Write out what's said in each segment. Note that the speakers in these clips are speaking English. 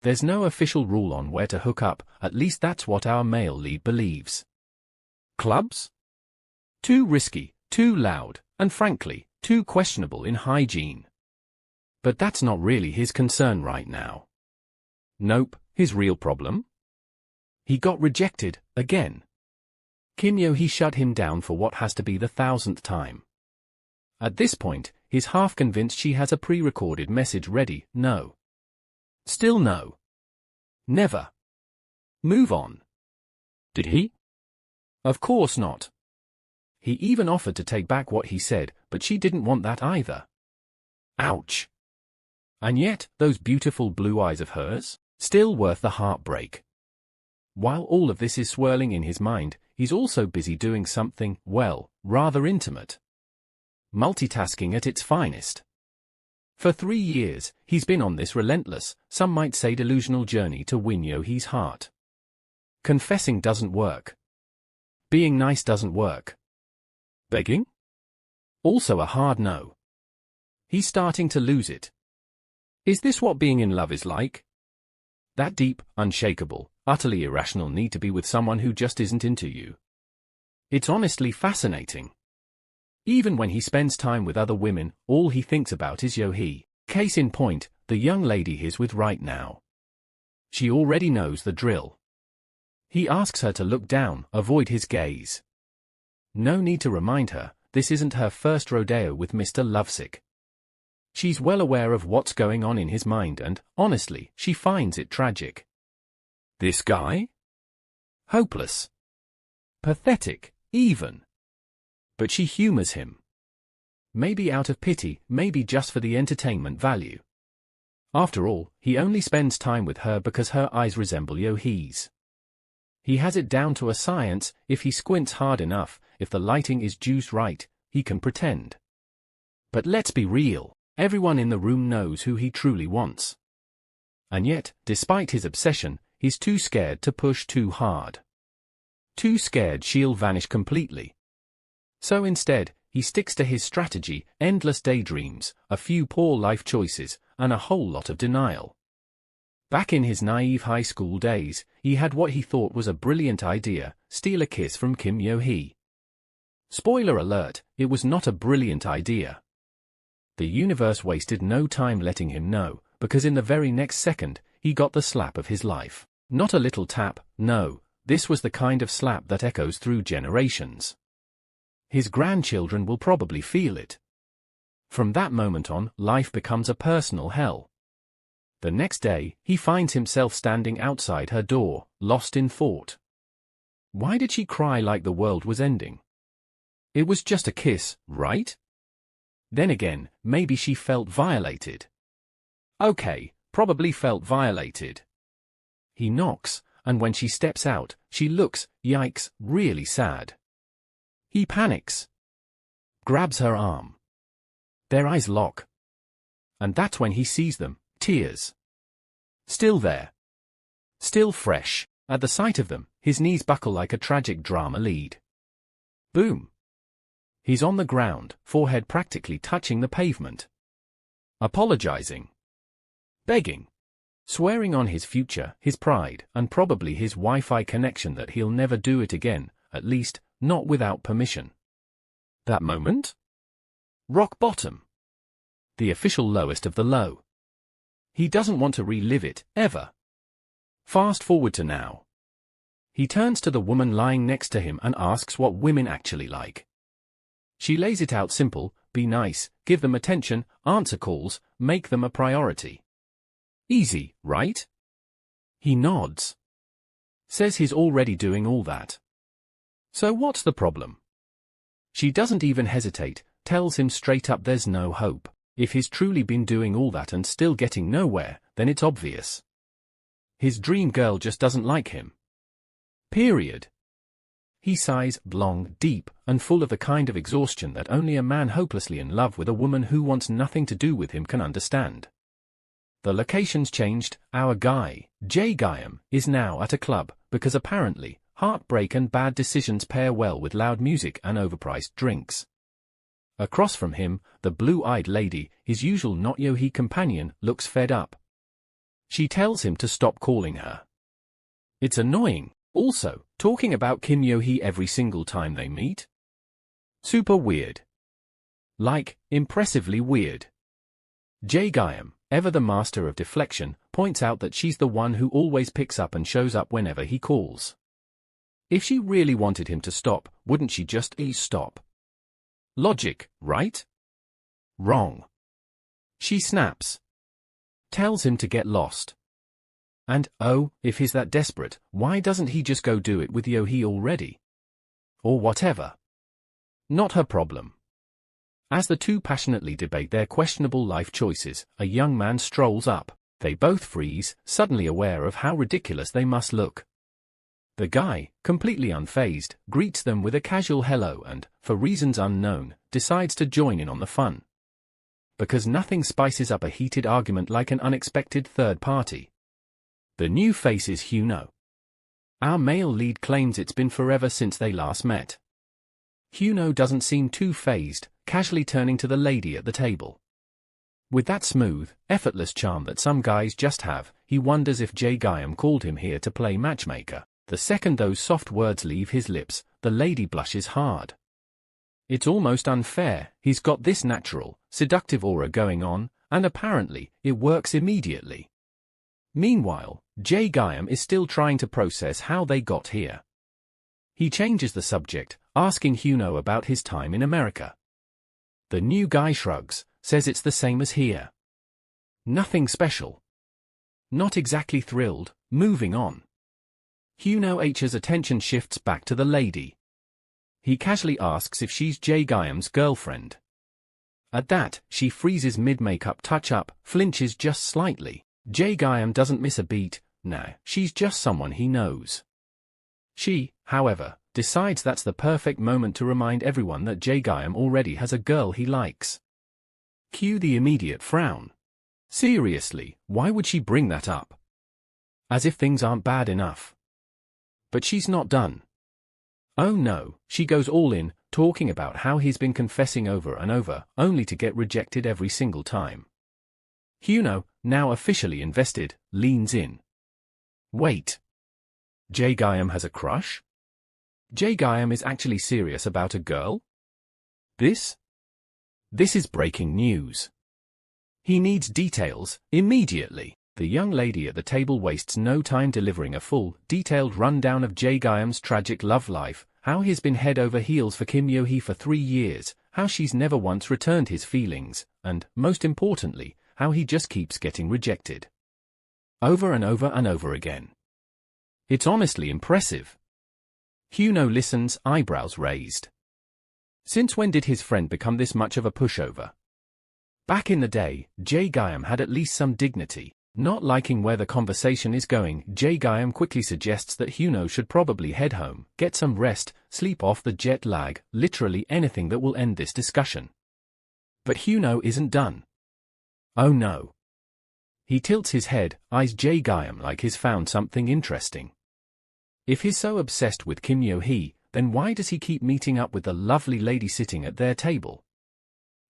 There's no official rule on where to hook up, at least that's what our male lead believes. Clubs? Too risky, too loud, and frankly, too questionable in hygiene. But that's not really his concern right now. Nope, his real problem? He got rejected, again. Kim Yeo-hee shut him down for what has to be the 1000th time. At this point, he's half convinced she has a pre-recorded message ready. No. Still no. Never. Move on. Did he? Of course not. He even offered to take back what he said, but she didn't want that either. Ouch. And yet, those beautiful blue eyes of hers, still worth the heartbreak. While all of this is swirling in his mind, he's also busy doing something, well, rather intimate. Multitasking at its finest. For 3 years, he's been on this relentless, some might say delusional journey to win Yeo-hee's heart. Confessing doesn't work. Being nice doesn't work. Begging? Also a hard no. He's starting to lose it. Is this what being in love is like? That deep, unshakable, utterly irrational need to be with someone who just isn't into you. It's honestly fascinating. Even when he spends time with other women, all he thinks about is Yeo-hee. Case in point, the young lady he's with right now. She already knows the drill. He asks her to look down, avoid his gaze. No need to remind her, this isn't her first rodeo with Mr. Lovesick. She's well aware of what's going on in his mind and, honestly, she finds it tragic. This guy? Hopeless. Pathetic, even. But she humors him. Maybe out of pity, maybe just for the entertainment value. After all, he only spends time with her because her eyes resemble Yeo-hee's. He has it down to a science. If he squints hard enough, if the lighting is juiced right, he can pretend. But let's be real, everyone in the room knows who he truly wants. And yet, despite his obsession, he's too scared to push too hard. Too scared she'll vanish completely. So instead, he sticks to his strategy, endless daydreams, a few poor life choices, and a whole lot of denial. Back in his naive high school days, he had what he thought was a brilliant idea, steal a kiss from Kim Yeo-hee. Spoiler alert, it was not a brilliant idea. The universe wasted no time letting him know, because in the very next second, he got the slap of his life. Not a little tap, no, this was the kind of slap that echoes through generations. His grandchildren will probably feel it. From that moment on, life becomes a personal hell. The next day, he finds himself standing outside her door, lost in thought. Why did she cry like the world was ending? It was just a kiss, right? Then again, maybe she felt violated. Okay, probably felt violated. He knocks, and when she steps out, she looks, yikes, really sad. He panics. Grabs her arm. Their eyes lock. And that's when he sees them, tears. Still there. Still fresh. At the sight of them, his knees buckle like a tragic drama lead. Boom. He's on the ground, forehead practically touching the pavement. Apologizing. Begging. Swearing on his future, his pride, and probably his Wi-Fi connection that he'll never do it again, at least, not without permission. That moment? Rock bottom. The official lowest of the low. He doesn't want to relive it, ever. Fast forward to now. He turns to the woman lying next to him and asks what women actually like. She lays it out simple: be nice, give them attention, answer calls, make them a priority. Easy, right? He nods. Says he's already doing all that. So what's the problem? She doesn't even hesitate, tells him straight up there's no hope. If he's truly been doing all that and still getting nowhere, then it's obvious. His dream girl just doesn't like him. Period. He sighs, long, deep, and full of the kind of exhaustion that only a man hopelessly in love with a woman who wants nothing to do with him can understand. The location's changed. Our guy, Jae Gyeom, is now at a club, because apparently, heartbreak and bad decisions pair well with loud music and overpriced drinks. Across from him, the blue-eyed lady, his usual not Yeo-hee companion, looks fed up. She tells him to stop calling her. It's annoying. Also, talking about Kim Yeo-hee every single time they meet? Super weird. Like, impressively weird. Jae-gyum, ever the master of deflection, points out that she's the one who always picks up and shows up whenever he calls. If she really wanted him to stop, wouldn't she just stop? Logic, right? Wrong. She snaps. Tells him to get lost. And, oh, if he's that desperate, why doesn't he just go do it with Yeo-hee already? Or whatever. Not her problem. As the two passionately debate their questionable life choices, a young man strolls up. They both freeze, suddenly aware of how ridiculous they must look. The guy, completely unfazed, greets them with a casual hello and, for reasons unknown, decides to join in on the fun. Because nothing spices up a heated argument like an unexpected third party. The new face is Hyun-oh. Our male lead claims it's been forever since they last met. Hyun-oh doesn't seem too fazed, casually turning to the lady at the table. With that smooth, effortless charm that some guys just have, he wonders if Jae-gyum called him here to play matchmaker. The second those soft words leave his lips, the lady blushes hard. It's almost unfair, he's got this natural, seductive aura going on, and apparently, it works immediately. Meanwhile, Jae-gyum is still trying to process how they got here. He changes the subject, asking Hyun-oh about his time in America. The new guy shrugs, says it's the same as here. Nothing special. Not exactly thrilled, moving on. Hyun-oh's attention shifts back to the lady. He casually asks if she's Jae-gyum's girlfriend. At that, she freezes mid-makeup touch-up, flinches just slightly. Jae-gyum doesn't miss a beat. Nah, she's just someone he knows. She, however, decides that's the perfect moment to remind everyone that Jae-gyum already has a girl he likes. Cue the immediate frown. Seriously, why would she bring that up? As if things aren't bad enough. But she's not done. Oh no, she goes all in, talking about how he's been confessing over and over, only to get rejected every single time. Hyun-oh, now officially invested, leans in. Wait. Jae-gyum has a crush? Jae-gyum is actually serious about a girl? This is breaking news. He needs details, immediately. The young lady at the table wastes no time delivering a full, detailed rundown of Jae-gyum's tragic love life, how he's been head over heels for Kim Yeo-hee for 3 years, how she's never once returned his feelings, and, most importantly, how he just keeps getting rejected. Over and over and over again. It's honestly impressive. Hyun-oh listens, eyebrows raised. Since when did his friend become this much of a pushover? Back in the day, Jae-gyum had at least some dignity. Not liking where the conversation is going, Jae-gyum quickly suggests that Hyun-oh should probably head home, get some rest, sleep off the jet lag, literally anything that will end this discussion. But Hyun-oh isn't done. Oh no. He tilts his head, eyes Jae-gyum like he's found something interesting. If he's so obsessed with Kim Yeo-hee, then why does he keep meeting up with the lovely lady sitting at their table?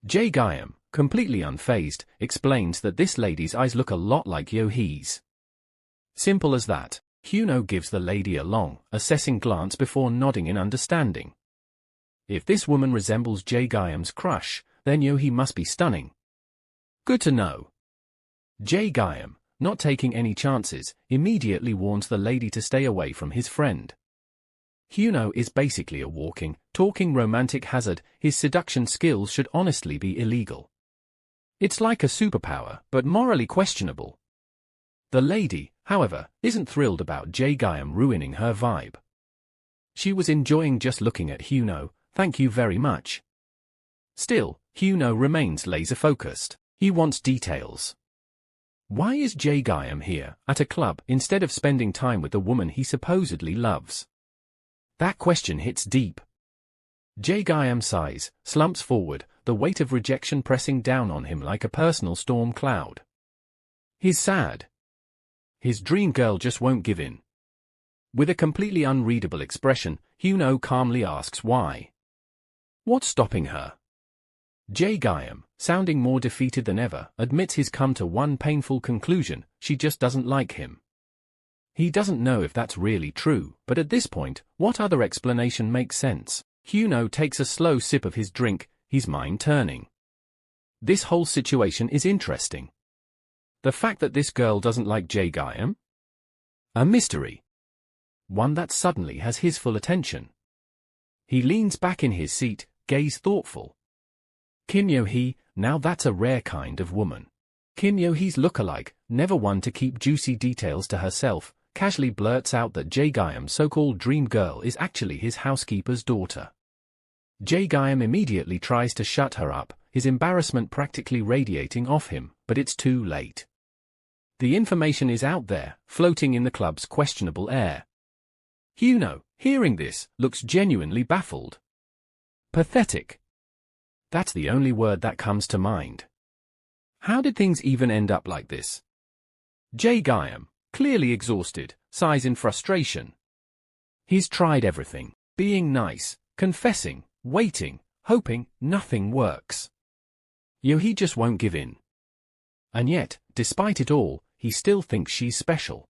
Jae-gyum, completely unfazed, explains that this lady's eyes look a lot like Yeo-hee's. Simple as that. Hyun-oh gives the lady a long, assessing glance before nodding in understanding. If this woman resembles Jae-gyum's crush, then Yeo-hee must be stunning. Good to know. Jae-gyum, not taking any chances, immediately warns the lady to stay away from his friend. Hyun-oh is basically a walking, talking romantic hazard. His seduction skills should honestly be illegal. It's like a superpower, but morally questionable. The lady, however, isn't thrilled about Jae-gyum ruining her vibe. She was enjoying just looking at Hyun-oh, thank you very much. Still, Hyun-oh remains laser-focused. He wants details. Why is Jae-gyum here, at a club, instead of spending time with the woman he supposedly loves? That question hits deep. Jae-gyum sighs, slumps forward, the weight of rejection pressing down on him like a personal storm cloud. He's sad. His dream girl just won't give in. With a completely unreadable expression, Hyun-oh calmly asks why. What's stopping her? Jae-gyum, sounding more defeated than ever, admits he's come to one painful conclusion: she just doesn't like him. He doesn't know if that's really true, but at this point, what other explanation makes sense? Hyun-oh takes a slow sip of his drink, his mind turning. This whole situation is interesting. The fact that this girl doesn't like Jae-gyum? A mystery. One that suddenly has his full attention. He leans back in his seat, gaze thoughtful. Kim Yeo-hee, now that's a rare kind of woman. Kim Yeo-hee's lookalike, never one to keep juicy details to herself, casually blurts out that Jae-gyum's so-called dream girl is actually his housekeeper's daughter. Jae-gyum immediately tries to shut her up, his embarrassment practically radiating off him, but it's too late. The information is out there, floating in the club's questionable air. Hyun-oh, hearing this, looks genuinely baffled. Pathetic. That's the only word that comes to mind. How did things even end up like this? Jae-gyum, clearly exhausted, sighs in frustration. He's tried everything, being nice, confessing, waiting, hoping, nothing works. Yeo-hee just won't give in. And yet, despite it all, he still thinks she's special.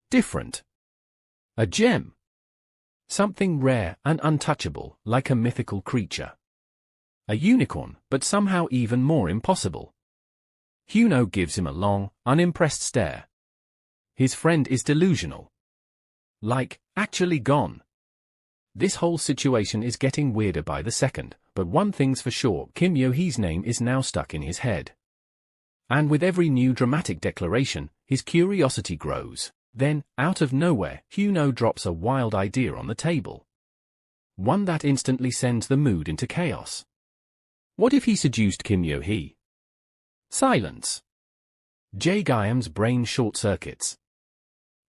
Different. A gem. Something rare and untouchable, like a mythical creature. A unicorn, but somehow even more impossible. Hyun-oh gives him a long, unimpressed stare. His friend is delusional. Like, actually gone. This whole situation is getting weirder by the second, but one thing's for sure: Kim Yeo-hee's name is now stuck in his head. And with every new dramatic declaration, his curiosity grows. Then, out of nowhere, Hyun-oh drops a wild idea on the table. One that instantly sends the mood into chaos. What if he seduced Kim Yeo-hee? Silence. Jae-gyum's brain short-circuits.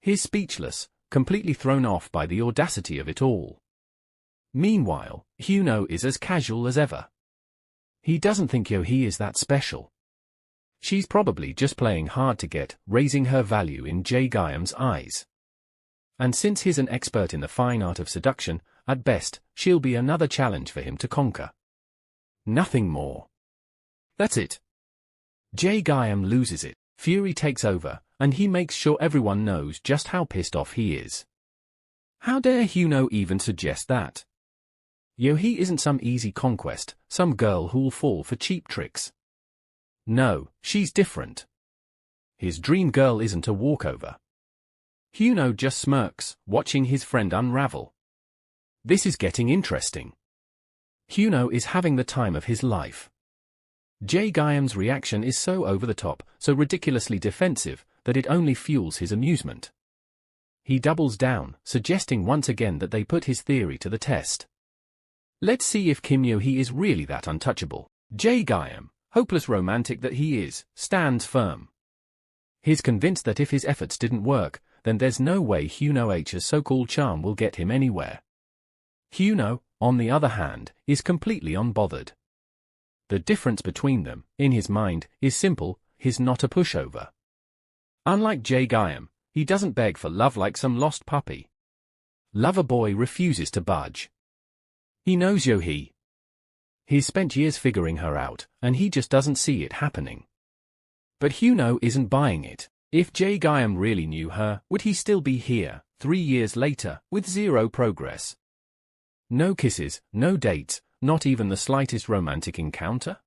He's speechless, completely thrown off by the audacity of it all. Meanwhile, Hyun-oh is as casual as ever. He doesn't think Yeo-hee is that special. She's probably just playing hard to get, raising her value in Jae-gyum's eyes. And since he's an expert in the fine art of seduction, at best, she'll be another challenge for him to conquer. Nothing more. That's it. Jae-gyum loses it, fury takes over, and he makes sure everyone knows just how pissed off he is. How dare Hyun-oh even suggest that? Yeo-hee isn't some easy conquest, some girl who'll fall for cheap tricks. No, she's different. His dream girl isn't a walkover. Hyun-oh just smirks, watching his friend unravel. This is getting interesting. Hyun-oh is having the time of his life. Jae-gyum's reaction is so over the top, so ridiculously defensive, that it only fuels his amusement. He doubles down, suggesting once again that they put his theory to the test. Let's see if Kim Yeo-hee is really that untouchable. Jae-gyum, hopeless romantic that he is, stands firm. He's convinced that if his efforts didn't work, then there's no way Hyun-oh's so-called charm will get him anywhere. Hyun-oh, on the other hand, is completely unbothered. The difference between them, in his mind, is simple: he's not a pushover. Unlike Jae-gyum, he doesn't beg for love like some lost puppy. Loverboy refuses to budge. He knows Yeo-hee. He's spent years figuring her out, and he just doesn't see it happening. But Hyun-oh isn't buying it. If Jae-gyum really knew her, would he still be here, 3 years later, with zero progress? No kisses, no dates, not even the slightest romantic encounter?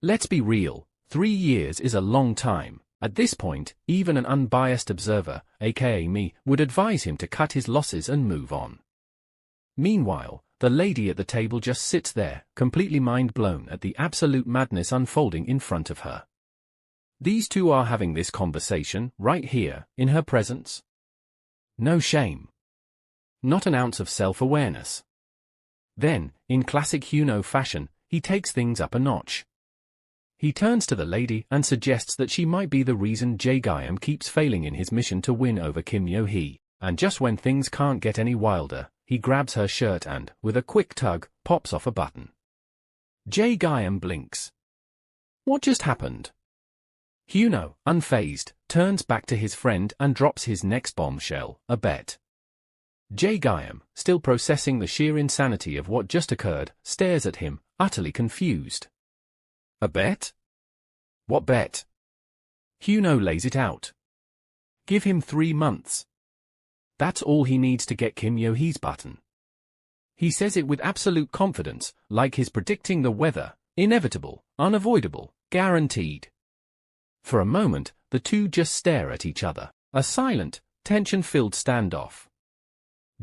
Let's be real, 3 years is a long time. At this point, even an unbiased observer, aka me, would advise him to cut his losses and move on. Meanwhile, the lady at the table just sits there, completely mind-blown at the absolute madness unfolding in front of her. These two are having this conversation, right here, in her presence. No shame. Not an ounce of self-awareness. Then, in classic Hyun-oh fashion, he takes things up a notch. He turns to the lady and suggests that she might be the reason Jae-gyum keeps failing in his mission to win over Kim Yeo-hee, and just when things can't get any wilder, he grabs her shirt and, with a quick tug, pops off a button. Jae-gyum blinks. What just happened? Hyun-oh, unfazed, turns back to his friend and drops his next bombshell: a bet. Jae-gyum, still processing the sheer insanity of what just occurred, stares at him, utterly confused. A bet? What bet? Hyun-oh lays it out. Give him 3 months. That's all he needs to get Kim Yeo-hee's button. He says it with absolute confidence, like he's predicting the weather, inevitable, unavoidable, guaranteed. For a moment, the two just stare at each other, a silent, tension-filled standoff.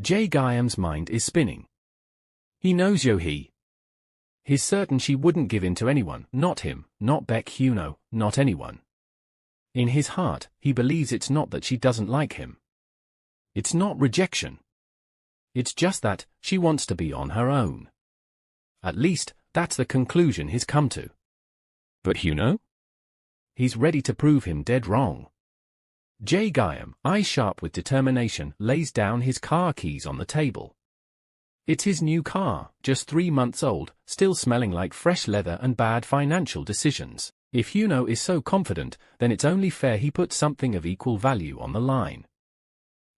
Jae-gyam's mind is spinning. He knows Yeo-hee. He's certain she wouldn't give in to anyone, not him, not Baek Hyun-oh, not anyone. In his heart, he believes it's not that she doesn't like him. It's not rejection. It's just that she wants to be on her own. At least, that's the conclusion he's come to. But Hyun-oh? He's ready to prove him dead wrong. Jae-gyam, eyes sharp with determination, lays down his car keys on the table. It's his new car, just 3 months old, still smelling like fresh leather and bad financial decisions. If Hyun-oh is so confident, then it's only fair he puts something of equal value on the line.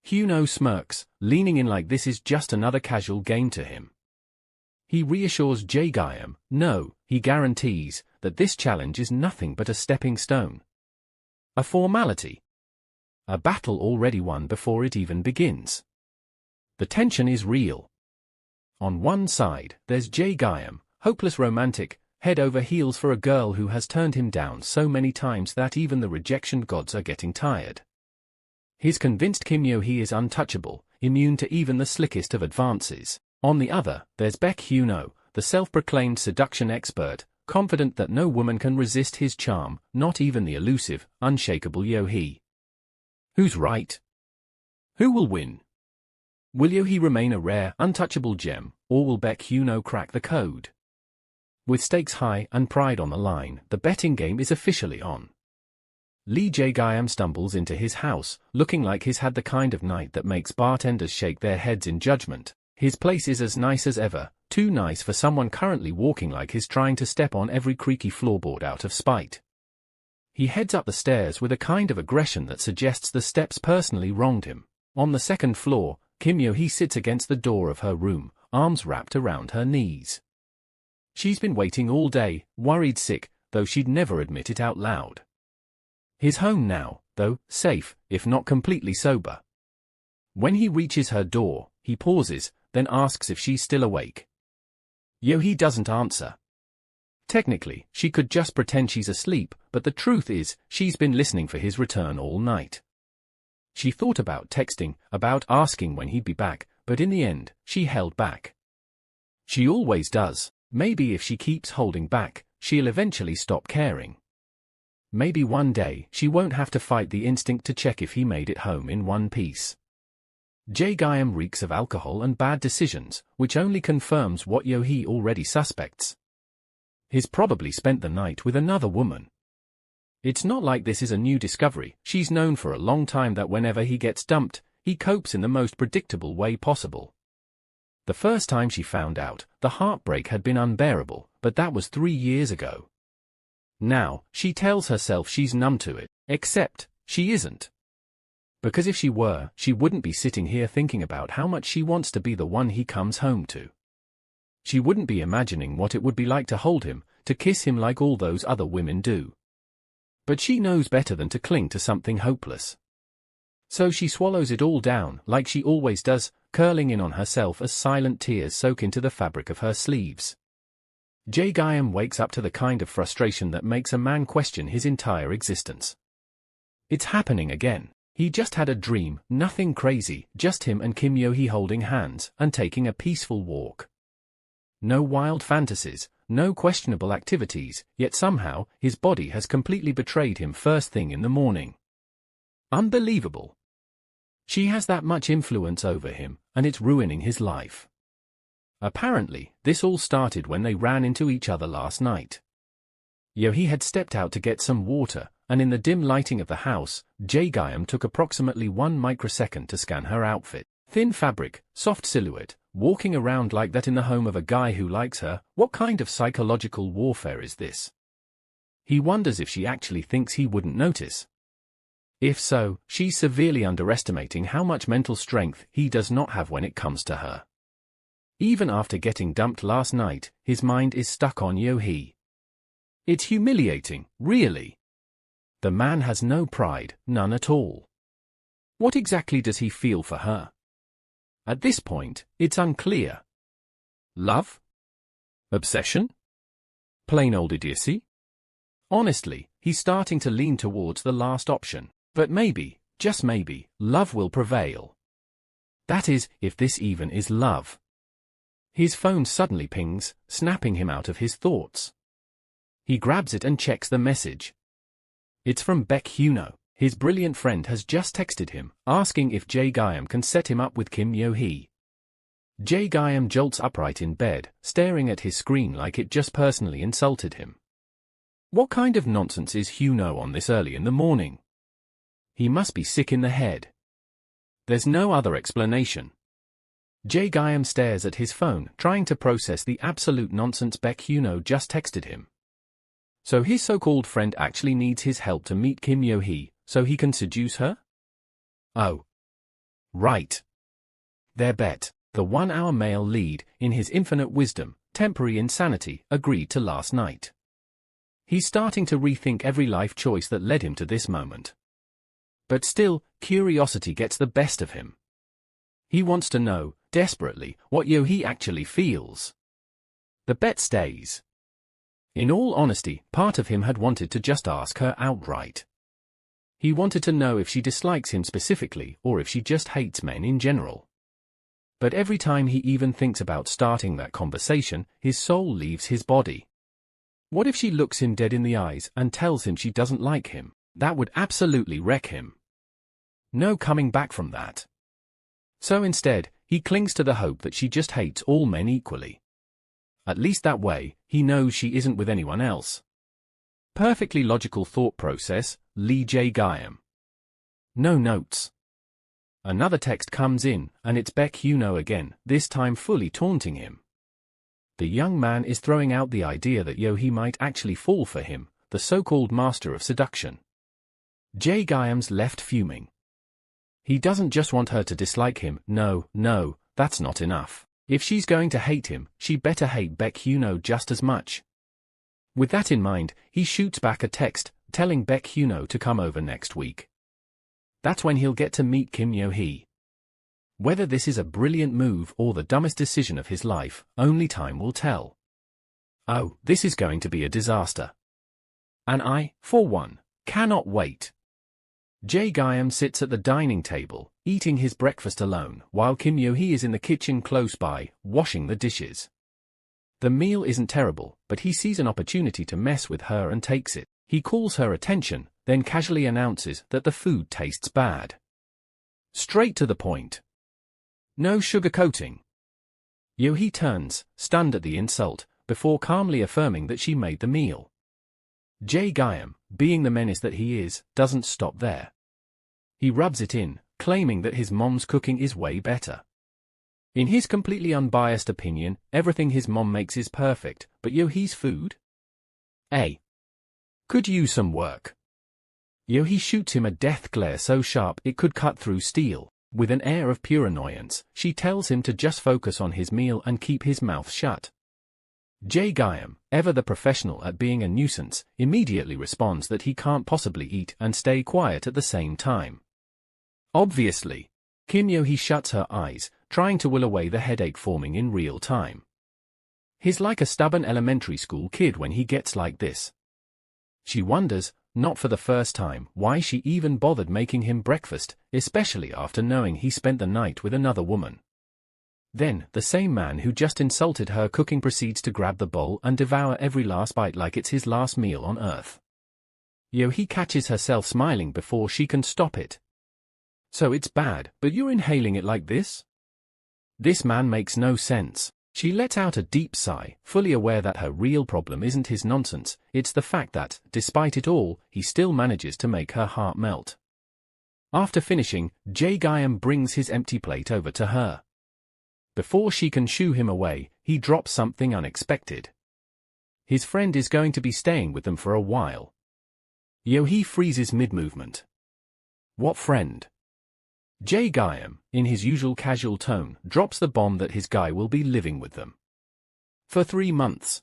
Hyun-oh smirks, leaning in like this is just another casual game to him. He reassures Jae-gyam, no, he guarantees, that this challenge is nothing but a stepping stone. A formality. A battle already won before it even begins. The tension is real. On one side, there's Jae-gyam, hopeless romantic, head over heels for a girl who has turned him down so many times that even the rejection gods are getting tired. He's convinced Kim Yeo-hee is untouchable, immune to even the slickest of advances. On the other, there's Baek Hyun-oh, the self-proclaimed seduction expert, confident that no woman can resist his charm, not even the elusive, unshakable Yeo-hee. Who's right? Who will win? Will Yeo-hee remain a rare, untouchable gem, or will Baek Hyun-oh crack the code? With stakes high and pride on the line, the betting game is officially on. Lee Jae-gyam stumbles into his house, looking like he's had the kind of night that makes bartenders shake their heads in judgment. His place is as nice as ever, too nice for someone currently walking like he's trying to step on every creaky floorboard out of spite. He heads up the stairs with a kind of aggression that suggests the steps personally wronged him. On the second floor, Kim Yeo-hee sits against the door of her room, arms wrapped around her knees. She's been waiting all day, worried sick, though she'd never admit it out loud. He's home now, though, safe, if not completely sober. When he reaches her door, he pauses, then asks if she's still awake. Yeo-hee doesn't answer. Technically, she could just pretend she's asleep, but the truth is, she's been listening for his return all night. She thought about texting, about asking when he'd be back, but in the end, she held back. She always does. Maybe if she keeps holding back, she'll eventually stop caring. Maybe one day, she won't have to fight the instinct to check if he made it home in one piece. Jae-gyam reeks of alcohol and bad decisions, which only confirms what Yeo-hee already suspects. He's probably spent the night with another woman. It's not like this is a new discovery. She's known for a long time that whenever he gets dumped, he copes in the most predictable way possible. The first time she found out, the heartbreak had been unbearable, but that was 3 years ago. Now, she tells herself she's numb to it, except, she isn't. Because if she were, she wouldn't be sitting here thinking about how much she wants to be the one he comes home to. She wouldn't be imagining what it would be like to hold him, to kiss him like all those other women do. But she knows better than to cling to something hopeless. So she swallows it all down, like she always does, curling in on herself as silent tears soak into the fabric of her sleeves. Jae-gyam wakes up to the kind of frustration that makes a man question his entire existence. It's happening again. He just had a dream, nothing crazy, just him and Kim Yeo-hee holding hands and taking a peaceful walk. No wild fantasies, no questionable activities, yet somehow, his body has completely betrayed him first thing in the morning. Unbelievable. She has that much influence over him, and it's ruining his life. Apparently, this all started when they ran into each other last night. Yeo-hee had stepped out to get some water, and in the dim lighting of the house, Jae-gyam took approximately 1 microsecond to scan her outfit. Thin fabric, soft silhouette, walking around like that in the home of a guy who likes her, what kind of psychological warfare is this? He wonders if she actually thinks he wouldn't notice. If so, she's severely underestimating how much mental strength he does not have when it comes to her. Even after getting dumped last night, his mind is stuck on Yeo-hee. It's humiliating, really. The man has no pride, none at all. What exactly does he feel for her? At this point, it's unclear. Love? Obsession? Plain old idiocy? Honestly, he's starting to lean towards the last option. But maybe, just maybe, love will prevail. That is, if this even is love. His phone suddenly pings, snapping him out of his thoughts. He grabs it and checks the message. It's from Baek Hyun-oh. His brilliant friend has just texted him, asking if Jae-gyum can set him up with Kim Yeo-hee. Jae-gyum jolts upright in bed, staring at his screen like it just personally insulted him. What kind of nonsense is Hyun-oh on this early in the morning? He must be sick in the head. There's no other explanation. Jae-gyum stares at his phone, trying to process the absolute nonsense Baek Hyun-oh just texted him. So his so-called friend actually needs his help to meet Kim Yeo-hee, so he can seduce her? Oh. Right. Their bet, the 1-hour male lead, in his infinite wisdom, temporary insanity, agreed to last night. He's starting to rethink every life choice that led him to this moment. But still, curiosity gets the best of him. He wants to know, desperately, what Yeo-hee actually feels. The bet stays. In all honesty, part of him had wanted to just ask her outright. He wanted to know if she dislikes him specifically or if she just hates men in general. But every time he even thinks about starting that conversation, his soul leaves his body. What if she looks him dead in the eyes and tells him she doesn't like him? That would absolutely wreck him. No coming back from that. So instead, he clings to the hope that she just hates all men equally. At least that way, he knows she isn't with anyone else. Perfectly logical thought process, Lee Jae-gyum. No notes. Another text comes in, and it's Baek Hyun-oh again, this time fully taunting him. The young man is throwing out the idea that Yeo-hee might actually fall for him, the so-called master of seduction. Jae-gyum's left fuming. He doesn't just want her to dislike him, no, that's not enough. If she's going to hate him, she better hate Baek Hyun-oh just as much. With that in mind, he shoots back a text, telling Baek Hyun-oh to come over next week. That's when he'll get to meet Kim Yeo-hee. Whether this is a brilliant move or the dumbest decision of his life, only time will tell. Oh, this is going to be a disaster. And I, for one, cannot wait. Jae-gyum sits at the dining table, eating his breakfast alone, while Kim Yeo-hee is in the kitchen close by, washing the dishes. The meal isn't terrible, but he sees an opportunity to mess with her and takes it. He calls her attention, then casually announces that the food tastes bad. Straight to the point. No sugarcoating. Yeo-hee turns, stunned at the insult, before calmly affirming that she made the meal. Jae-gyum, being the menace that he is, doesn't stop there. He rubs it in, claiming that his mom's cooking is way better. In his completely unbiased opinion, everything his mom makes is perfect, but Yeo-hee's food? Could use some work. Yeo-hee shoots him a death glare so sharp it could cut through steel. With an air of pure annoyance, she tells him to just focus on his meal and keep his mouth shut. Jae-gyum, ever the professional at being a nuisance, immediately responds that he can't possibly eat and stay quiet at the same time. Obviously, Kim Yeo-hee shuts her eyes, trying to will away the headache forming in real time. He's like a stubborn elementary school kid when he gets like this. She wonders, not for the first time, why she even bothered making him breakfast, especially after knowing he spent the night with another woman. Then, the same man who just insulted her cooking proceeds to grab the bowl and devour every last bite like it's his last meal on earth. Yeo-hee catches herself smiling before she can stop it. So it's bad, but you're inhaling it like this? This man makes no sense. She lets out a deep sigh, fully aware that her real problem isn't his nonsense, it's the fact that, despite it all, he still manages to make her heart melt. After finishing, Jae-gyum brings his empty plate over to her. Before she can shoo him away, he drops something unexpected. His friend is going to be staying with them for a while. Yeo-hee freezes mid-movement. What friend? Jae-gyum, in his usual casual tone, drops the bomb that his guy will be living with them. For 3 months.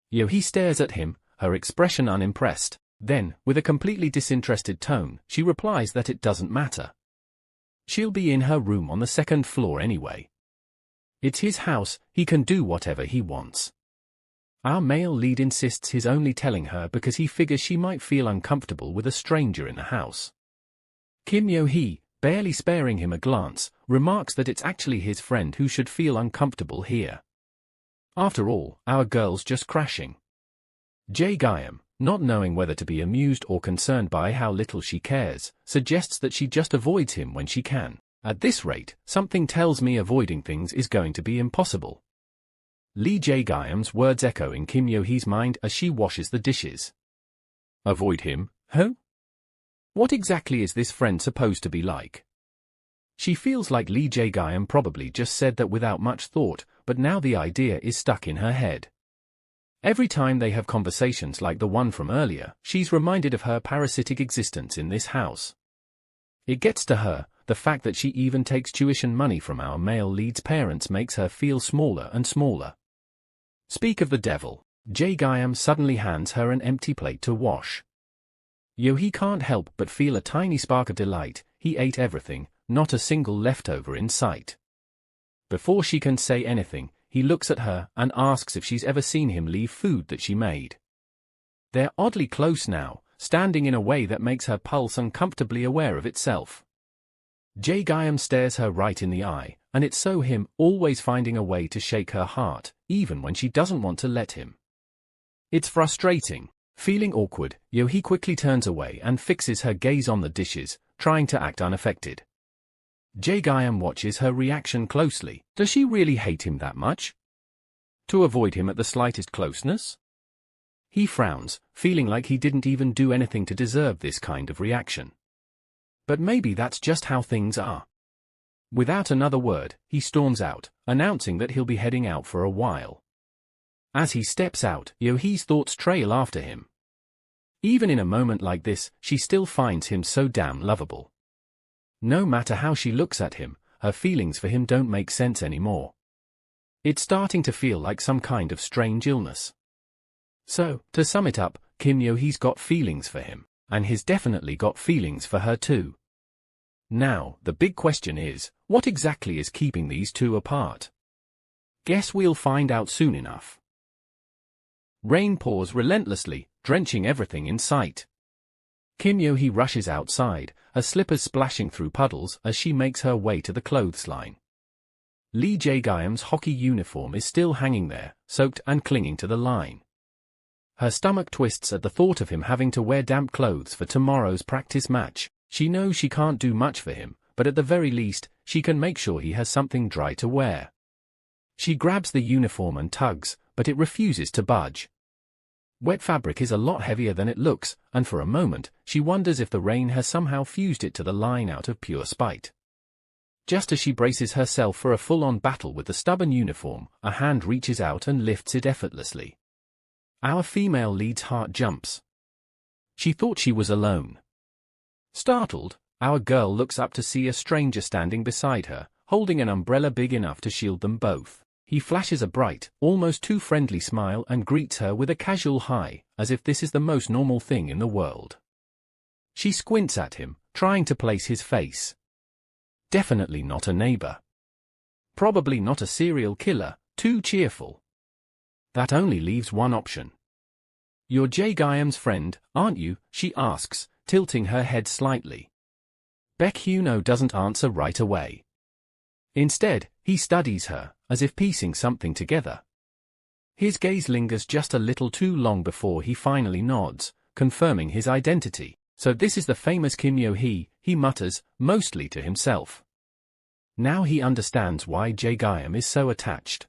Yeo-hee stares at him, her expression unimpressed. Then, with a completely disinterested tone, she replies that it doesn't matter. She'll be in her room on the second floor anyway. It's his house, he can do whatever he wants. Our male lead insists he's only telling her because he figures she might feel uncomfortable with a stranger in the house. Kim Yeo-hee, barely sparing him a glance, remarks that it's actually his friend who should feel uncomfortable here. After all, our girl's just crashing. Jae-gyum, not knowing whether to be amused or concerned by how little she cares, suggests that she just avoids him when she can. At this rate, something tells me avoiding things is going to be impossible. Lee Jae-gyum's words echo in Kim Yeo-hee's mind as she washes the dishes. Avoid him, huh? What exactly is this friend supposed to be like? She feels like Lee Jae-gyum probably just said that without much thought, but now the idea is stuck in her head. Every time they have conversations like the one from earlier, she's reminded of her parasitic existence in this house. It gets to her, the fact that she even takes tuition money from our male lead's parents makes her feel smaller and smaller. Speak of the devil, Jae-gyum suddenly hands her an empty plate to wash. Yeo-hee can't help but feel a tiny spark of delight. He ate everything, not a single leftover in sight. Before she can say anything, he looks at her and asks if she's ever seen him leave food that she made. They're oddly close now, standing in a way that makes her pulse uncomfortably aware of itself. Jae-gyum stares her right in the eye, and it's so him, always finding a way to shake her heart, even when she doesn't want to let him. It's frustrating. Feeling awkward, Yeo-hee quickly turns away and fixes her gaze on the dishes, trying to act unaffected. Jae-gyum watches her reaction closely. Does she really hate him that much? To avoid him at the slightest closeness? He frowns, feeling like he didn't even do anything to deserve this kind of reaction. But maybe that's just how things are. Without another word, he storms out, announcing that he'll be heading out for a while. As he steps out, Yeo-hee's thoughts trail after him. Even in a moment like this, she still finds him so damn lovable. No matter how she looks at him, her feelings for him don't make sense anymore. It's starting to feel like some kind of strange illness. So, to sum it up, Kim Yeo-hee's got feelings for him, and he's definitely got feelings for her too. Now, the big question is, what exactly is keeping these two apart? Guess we'll find out soon enough. Rain pours relentlessly, drenching everything in sight. Kim Yeo-hee rushes outside, her slippers splashing through puddles as she makes her way to the clothesline. Lee Jae-gyum's hockey uniform is still hanging there, soaked and clinging to the line. Her stomach twists at the thought of him having to wear damp clothes for tomorrow's practice match. She knows she can't do much for him, but at the very least, she can make sure he has something dry to wear. She grabs the uniform and tugs, but it refuses to budge. Wet fabric is a lot heavier than it looks, and for a moment, she wonders if the rain has somehow fused it to the line out of pure spite. Just as she braces herself for a full-on battle with the stubborn uniform, a hand reaches out and lifts it effortlessly. Our female lead's heart jumps. She thought she was alone. Startled, our girl looks up to see a stranger standing beside her, holding an umbrella big enough to shield them both. He flashes a bright, almost too friendly smile and greets her with a casual hi, as if this is the most normal thing in the world. She squints at him, trying to place his face. Definitely not a neighbor. Probably not a serial killer, too cheerful. That only leaves one option. You're Jae-gyum's friend, aren't you? She asks, tilting her head slightly. Baek Hyun-oh doesn't answer right away. Instead, he studies her, as if piecing something together. His gaze lingers just a little too long before he finally nods, confirming his identity. So this is the famous Kim Yeo-hee, he mutters, mostly to himself. Now he understands why Jae-gyum is so attached.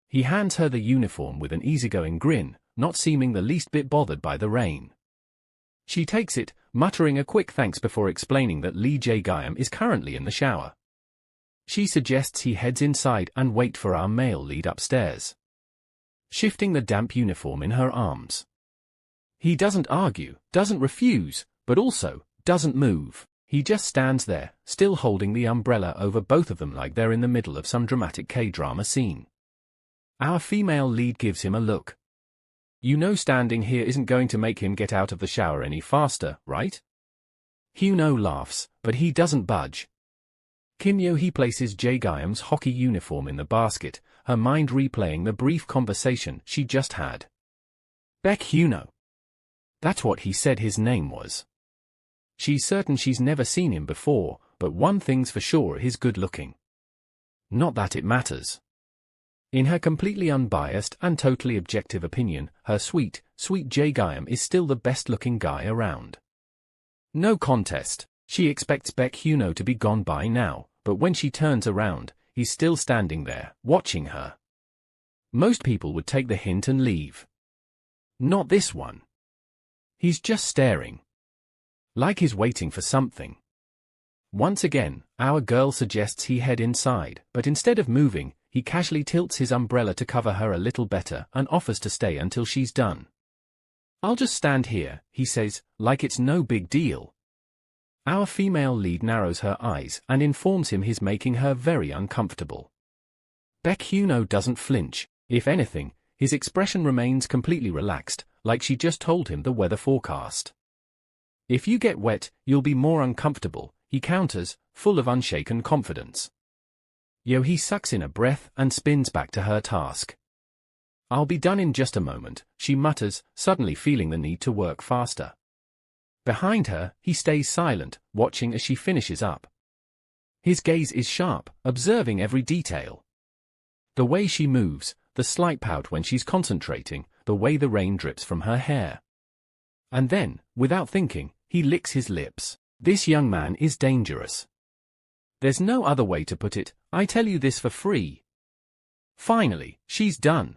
He hands her the uniform with an easygoing grin, not seeming the least bit bothered by the rain. She takes it, muttering a quick thanks before explaining that Lee Jae-gyum is currently in the shower. She suggests he heads inside and wait for our male lead upstairs. Shifting the damp uniform in her arms. He doesn't argue, doesn't refuse, but also doesn't move. He just stands there, still holding the umbrella over both of them like they're in the middle of some dramatic K-drama scene. Our female lead gives him a look. You know standing here isn't going to make him get out of the shower any faster, right? Hyun-oh laughs, but he doesn't budge. Kim Yeo-hee places Jae-gyum's hockey uniform in the basket, her mind replaying the brief conversation she just had. Baek Hyun-oh. That's what he said his name was. She's certain she's never seen him before, but one thing's for sure, he's good-looking. Not that it matters. In her completely unbiased and totally objective opinion, her sweet Jae-gyum is still the best-looking guy around. No contest. She expects Baek Hyun-oh to be gone by now, but when she turns around, he's still standing there, watching her. Most people would take the hint and leave. Not this one. He's just staring. Like he's waiting for something. Once again, our girl suggests he head inside, but instead of moving, he casually tilts his umbrella to cover her a little better and offers to stay until she's done. I'll just stand here, he says, like it's no big deal. Our female lead narrows her eyes and informs him he's making her very uncomfortable. Baek Hyun-oh doesn't flinch. If anything, his expression remains completely relaxed, like she just told him the weather forecast. If you get wet, you'll be more uncomfortable, he counters, full of unshaken confidence. Yeo-hee sucks in a breath and spins back to her task. I'll be done in just a moment, she mutters, suddenly feeling the need to work faster. Behind her, he stays silent, watching as she finishes up. His gaze is sharp, observing every detail. The way she moves, the slight pout when she's concentrating, the way the rain drips from her hair. And then, without thinking, he licks his lips. This young man is dangerous. There's no other way to put it, I tell you this for free. Finally, she's done.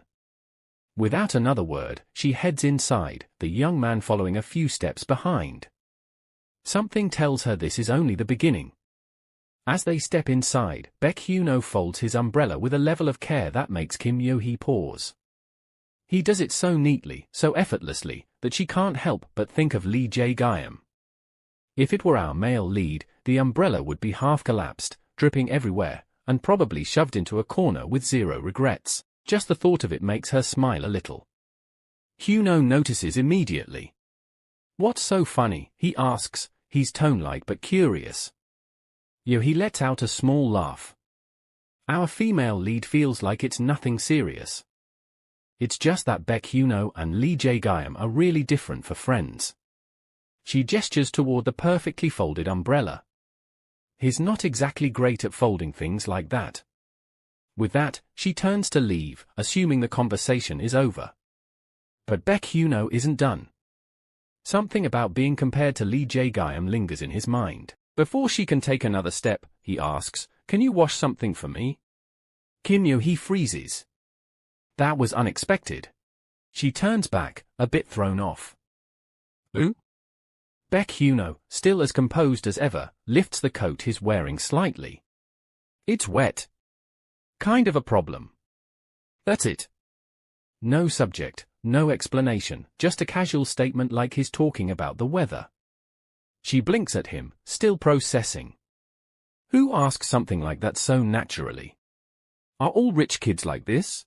Without another word, she heads inside, the young man following a few steps behind. Something tells her this is only the beginning. As they step inside, Baek Hyun-oh folds his umbrella with a level of care that makes Kim Yeo-hee pause. He does it so neatly, so effortlessly, that she can't help but think of Lee Jae-gyum. If it were our male lead, the umbrella would be half collapsed, dripping everywhere, and probably shoved into a corner with zero regrets. Just the thought of it makes her smile a little. Hyun-oh notices immediately. What's so funny, he asks, his tone light but curious. Yeo-hee lets out a small laugh. Our female lead feels like it's nothing serious. It's just that Baek Hyun-oh and Lee Jae-gyum are really different for friends. She gestures toward the perfectly folded umbrella. He's not exactly great at folding things like that. With that, she turns to leave, assuming the conversation is over. But Baek Hyun-oh isn't done. Something about being compared to Lee Jae-gyum lingers in his mind. Before she can take another step, he asks, "Can you wash something for me?" Kim Yeo-hee freezes. That was unexpected. She turns back, a bit thrown off. Who? Baek Hyun-oh, still as composed as ever, lifts the coat he's wearing slightly. It's wet. Kind of a problem. That's it. No subject, no explanation, just a casual statement like he's talking about the weather. She blinks at him, still processing. Who asks something like that so naturally? Are all rich kids like this?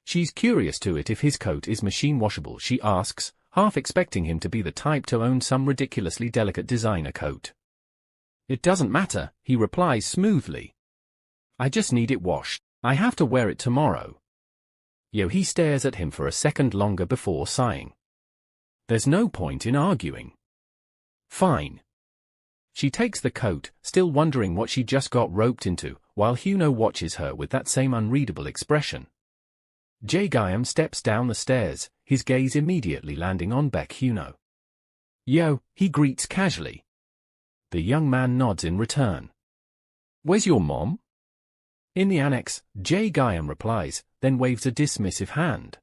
She's curious to it if his coat is machine washable, she asks, half expecting him to be the type to own some ridiculously delicate designer coat. It doesn't matter, he replies smoothly. I just need it washed. I have to wear it tomorrow. Yeo-hee stares at him for a second longer before sighing. There's no point in arguing. Fine. She takes the coat, still wondering what she just got roped into, while Hyun-oh watches her with that same unreadable expression. Jae-gyum steps down the stairs, his gaze immediately landing on Baek Hyun-oh. Yo, he greets casually. The young man nods in return. Where's your mom? In the annex, Jae-gyum replies, then waves a dismissive hand.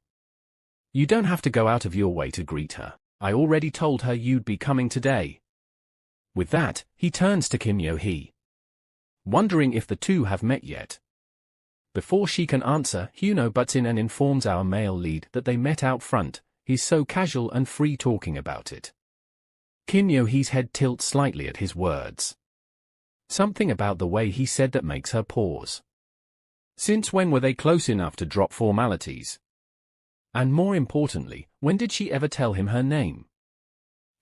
You don't have to go out of your way to greet her. I already told her you'd be coming today. With that, he turns to Kim Yeo-hee, wondering if the two have met yet. Before she can answer, Hyun-oh butts in and informs our male lead that they met out front. He's so casual and free talking about it. Kim Yeo-hee's head tilts slightly at his words. Something about the way he said that makes her pause. Since when were they close enough to drop formalities? And more importantly, when did she ever tell him her name?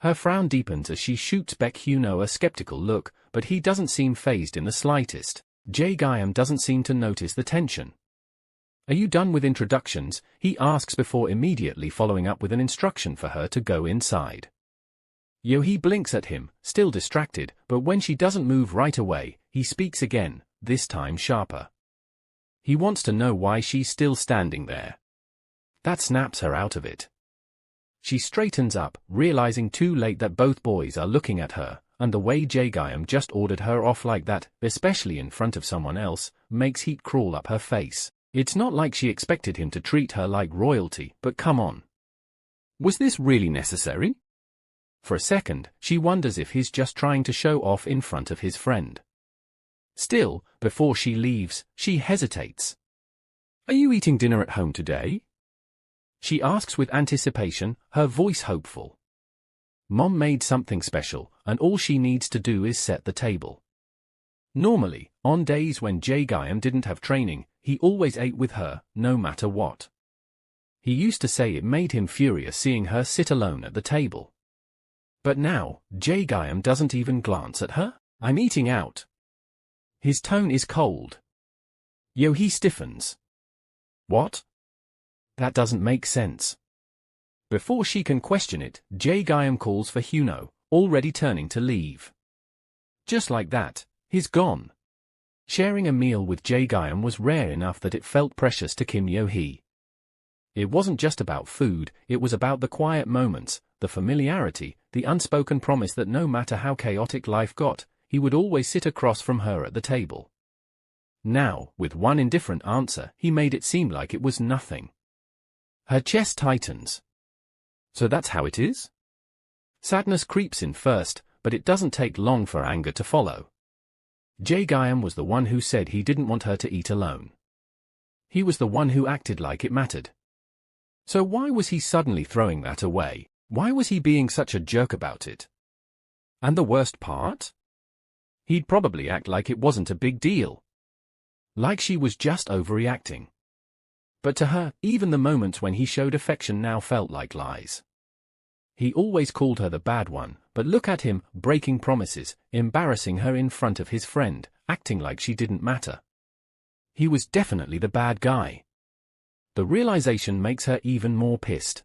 Her frown deepens as she shoots Baek Hyun-oh a skeptical look, but he doesn't seem fazed in the slightest. Jae-gyum doesn't seem to notice the tension. Are you done with introductions? He asks before immediately following up with an instruction for her to go inside. Yeo-hee blinks at him, still distracted, but when she doesn't move right away, he speaks again, this time sharper. He wants to know why she's still standing there. That snaps her out of it. She straightens up, realizing too late that both boys are looking at her, and the way Jae-gyum just ordered her off like that, especially in front of someone else, makes heat crawl up her face. It's not like she expected him to treat her like royalty, but come on. Was this really necessary? For a second, she wonders if he's just trying to show off in front of his friend. Still, before she leaves, she hesitates. Are you eating dinner at home today? She asks with anticipation, her voice hopeful. Mom made something special, and all she needs to do is set the table. Normally, on days when Jae-gyum didn't have training, he always ate with her, no matter what. He used to say it made him furious seeing her sit alone at the table. But now, Jae-gyum doesn't even glance at her. I'm eating out. His tone is cold. Yeo-hee stiffens. What? That doesn't make sense. Before she can question it, Jae-gyum calls for Hyun-oh, already turning to leave. Just like that, he's gone. Sharing a meal with Jae-gyum was rare enough that it felt precious to Kim Yeo-hee. It wasn't just about food, it was about the quiet moments, the familiarity, the unspoken promise that no matter how chaotic life got, he would always sit across from her at the table. Now, with one indifferent answer, he made it seem like it was nothing. Her chest tightens. So that's how it is? Sadness creeps in first, but it doesn't take long for anger to follow. Jae-gyum was the one who said he didn't want her to eat alone. He was the one who acted like it mattered. So why was he suddenly throwing that away? Why was he being such a jerk about it? And the worst part? He'd probably act like it wasn't a big deal. Like she was just overreacting. But to her, even the moments when he showed affection now felt like lies. He always called her the bad one, but look at him, breaking promises, embarrassing her in front of his friend, acting like she didn't matter. He was definitely the bad guy. The realization makes her even more pissed.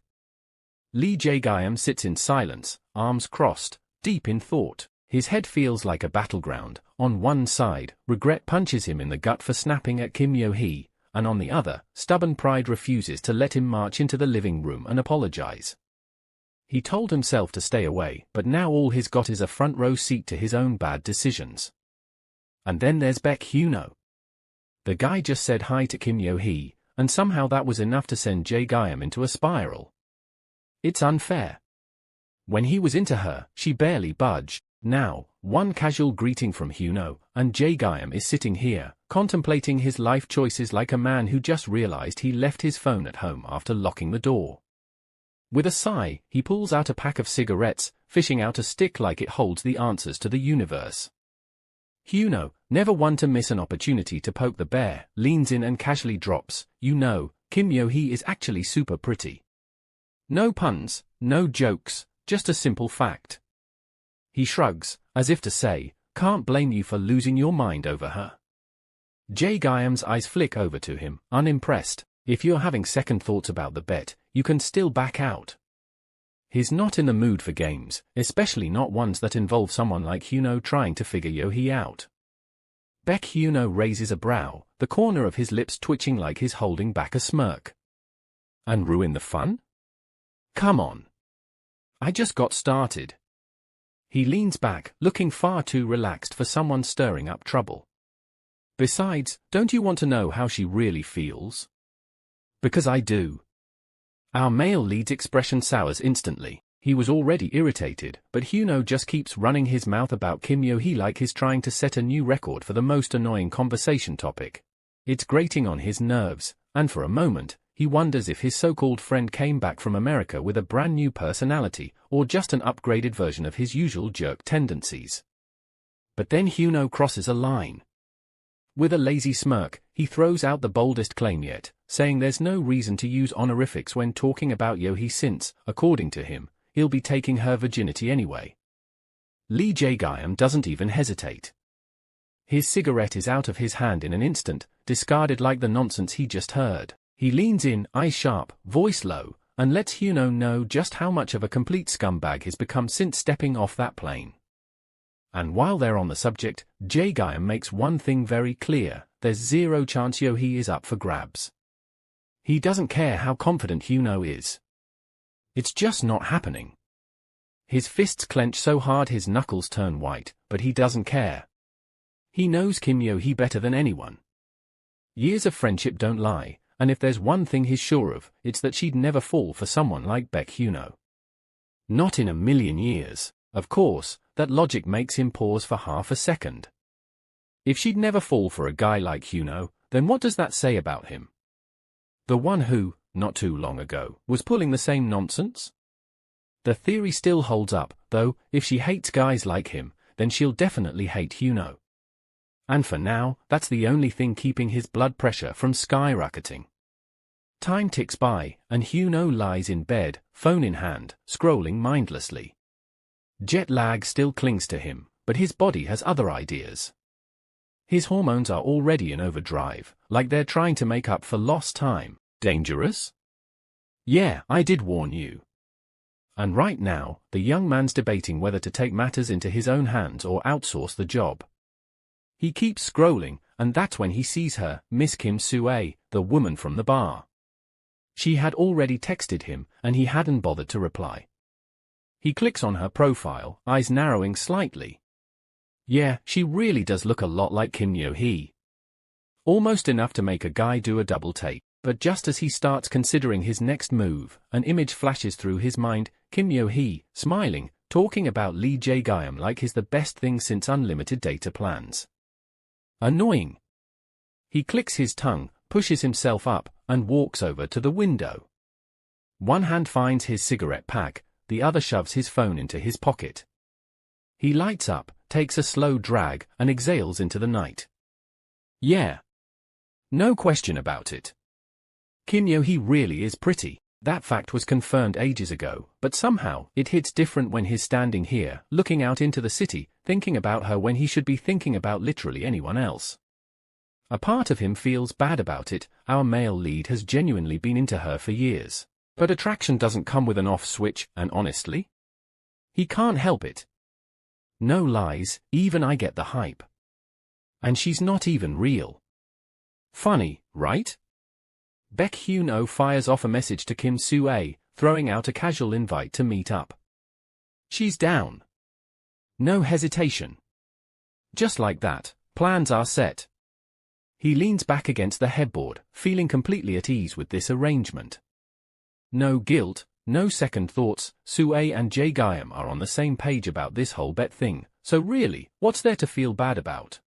Lee Jae-gyum sits in silence, arms crossed, deep in thought. His head feels like a battleground. On one side, regret punches him in the gut for snapping at Kim Yeo-hee, and on the other, stubborn pride refuses to let him march into the living room and apologize. He told himself to stay away, but now all he's got is a front row seat to his own bad decisions. And then there's Baek Hyun-oh. The guy just said hi to Kim Yeo-hee, and somehow that was enough to send Jae-gyum into a spiral. It's unfair. When he was into her, she barely budged. Now, one casual greeting from Hyun-oh, and Jae-gyum is sitting here, contemplating his life choices like a man who just realized he left his phone at home after locking the door. With a sigh, he pulls out a pack of cigarettes, fishing out a stick like it holds the answers to the universe. Hyun-oh, never one to miss an opportunity to poke the bear, leans in and casually drops, "You know, Kim Yeo-hee is actually super pretty." No puns, no jokes, just a simple fact. He shrugs, as if to say, can't blame you for losing your mind over her. Jae-gyum's eyes flick over to him, unimpressed. If you're having second thoughts about the bet, you can still back out. He's not in the mood for games, especially not ones that involve someone like Hyun-oh trying to figure Yeo-hee out. Baek Hyun-oh raises a brow, the corner of his lips twitching like he's holding back a smirk. And ruin the fun? Come on. I just got started. He leans back, looking far too relaxed for someone stirring up trouble. Besides, don't you want to know how she really feels? Because I do. Our male lead's expression sours instantly. He was already irritated, but Hyun-oh just keeps running his mouth about Kim Yeo-hee like he's trying to set a new record for the most annoying conversation topic. It's grating on his nerves, and for a moment, he wonders if his so-called friend came back from America with a brand new personality, or just an upgraded version of his usual jerk tendencies. But then Hyun-oh crosses a line. With a lazy smirk, he throws out the boldest claim yet, saying there's no reason to use honorifics when talking about Yeo-hee since, according to him, he'll be taking her virginity anyway. Lee Jae-gyum doesn't even hesitate. His cigarette is out of his hand in an instant, discarded like the nonsense he just heard. He leans in, eyes sharp, voice low, and lets Hyun-oh know just how much of a complete scumbag he's become since stepping off that plane. And while they're on the subject, Jae-gyum makes one thing very clear: there's zero chance Yeo-hee is up for grabs. He doesn't care how confident Hyun-oh is. It's just not happening. His fists clench so hard his knuckles turn white, but he doesn't care. He knows Kim Yeo-hee better than anyone. Years of friendship don't lie, and if there's one thing he's sure of, it's that she'd never fall for someone like Baek Hyun-oh. Not in a million years. Of course, that logic makes him pause for half a second. If she'd never fall for a guy like Hyun-oh, then what does that say about him? The one who, not too long ago, was pulling the same nonsense? The theory still holds up, though. If she hates guys like him, then she'll definitely hate Hyun-oh. And for now, that's the only thing keeping his blood pressure from skyrocketing. Time ticks by, and Hyun-oh lies in bed, phone in hand, scrolling mindlessly. Jet lag still clings to him, but his body has other ideas. His hormones are already in overdrive, like they're trying to make up for lost time. Dangerous? Yeah, I did warn you. And right now, the young man's debating whether to take matters into his own hands or outsource the job. He keeps scrolling, and that's when he sees her, Miss Kim Soo-ae, the woman from the bar. She had already texted him, and he hadn't bothered to reply. He clicks on her profile, eyes narrowing slightly. Yeah, she really does look a lot like Kim Yeo-hee. Almost enough to make a guy do a double take, but just as he starts considering his next move, an image flashes through his mind: Kim Yeo-hee, smiling, talking about Lee Jae-gyum like he's the best thing since unlimited data plans. Annoying. He clicks his tongue, pushes himself up, and walks over to the window. One hand finds his cigarette pack, the other shoves his phone into his pocket. He lights up, takes a slow drag, and exhales into the night. Yeah. No question about it. Kim Yeo-hee really is pretty. That fact was confirmed ages ago, but somehow, it hits different when he's standing here, looking out into the city, thinking about her when he should be thinking about literally anyone else. A part of him feels bad about it. Our male lead has genuinely been into her for years. But attraction doesn't come with an off switch, and honestly, he can't help it. No lies, even I get the hype. And she's not even real. Funny, right? Baek Hyun-oh fires off a message to Kim Soo-ae, throwing out a casual invite to meet up. She's down. No hesitation. Just like that, plans are set. He leans back against the headboard, feeling completely at ease with this arrangement. No guilt, no second thoughts. Soo-ae and Jae-gyum are on the same page about this whole bet thing, so really, what's there to feel bad about?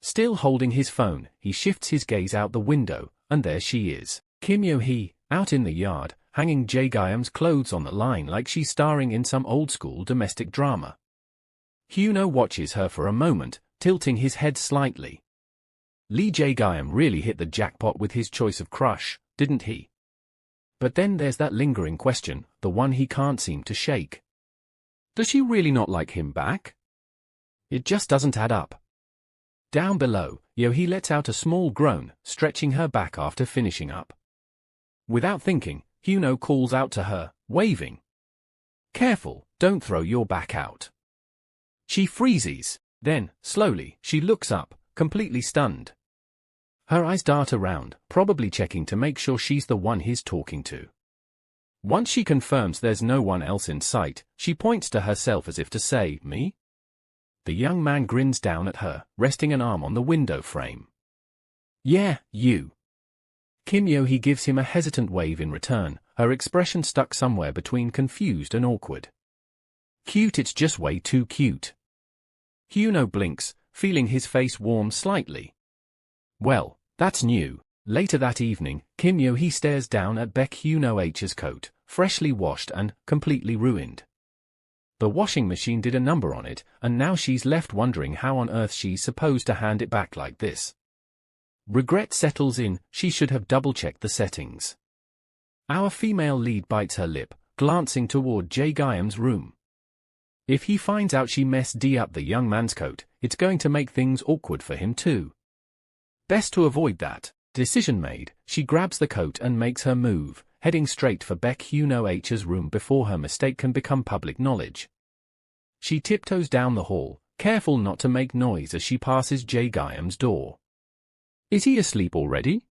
Still holding his phone, he shifts his gaze out the window, and there she is, Kim Yeo-hee, out in the yard, hanging Jae-gyum's clothes on the line like she's starring in some old-school domestic drama. Hyun-oh watches her for a moment, tilting his head slightly. Lee Jae-gyum really hit the jackpot with his choice of crush, didn't he? But then there's that lingering question, the one he can't seem to shake. Does she really not like him back? It just doesn't add up. Down below, Yeo-hee lets out a small groan, stretching her back after finishing up. Without thinking, Hyun-oh calls out to her, waving. Careful, don't throw your back out. She freezes. Then, slowly, she looks up, completely stunned. Her eyes dart around, probably checking to make sure she's the one he's talking to. Once she confirms there's no one else in sight, she points to herself as if to say, me? The young man grins down at her, resting an arm on the window frame. Yeah, you. Kim Yeo-hee gives him a hesitant wave in return, her expression stuck somewhere between confused and awkward. Cute, it's just way too cute. Hyun-oh blinks, feeling his face warm slightly. Well, that's new. Later that evening, Kim Yeo-hee stares down at Baek Hyun-oh's coat, freshly washed and completely ruined. The washing machine did a number on it, and now she's left wondering how on earth she's supposed to hand it back like this. Regret settles in, she should have double-checked the settings. Our female lead bites her lip, glancing toward Jae-gyam's room. If he finds out she messed up the young man's coat, it's going to make things awkward for him too. Best to avoid that. Decision made, she grabs the coat and makes her move, heading straight for Baek Hyun-oh's room before her mistake can become public knowledge. She tiptoes down the hall, careful not to make noise as she passes Jae-gyam's door. Is he asleep already?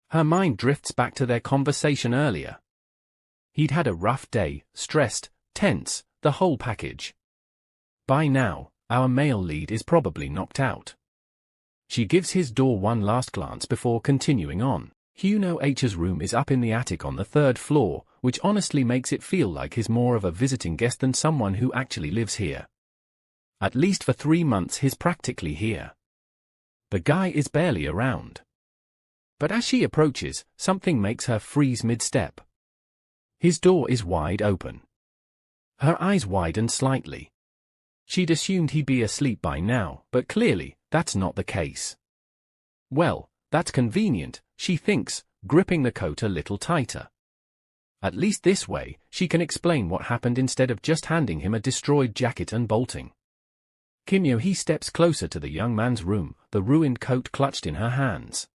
Her mind drifts back to their conversation earlier. He'd had a rough day, stressed, tense, the whole package. By now, our male lead is probably knocked out. She gives his door one last glance before continuing on. Hyun-oh's room is up in the attic on the 3rd floor, which honestly makes it feel like he's more of a visiting guest than someone who actually lives here. At least for 3 months he's practically here. The guy is barely around. But as she approaches, something makes her freeze mid-step. His door is wide open. Her eyes widen slightly. She'd assumed he'd be asleep by now, but clearly, that's not the case. Well, that's convenient, she thinks, gripping the coat a little tighter. At least this way, she can explain what happened instead of just handing him a destroyed jacket and bolting. Kim Yeo-hee steps closer to the young man's room, the ruined coat clutched in her hands.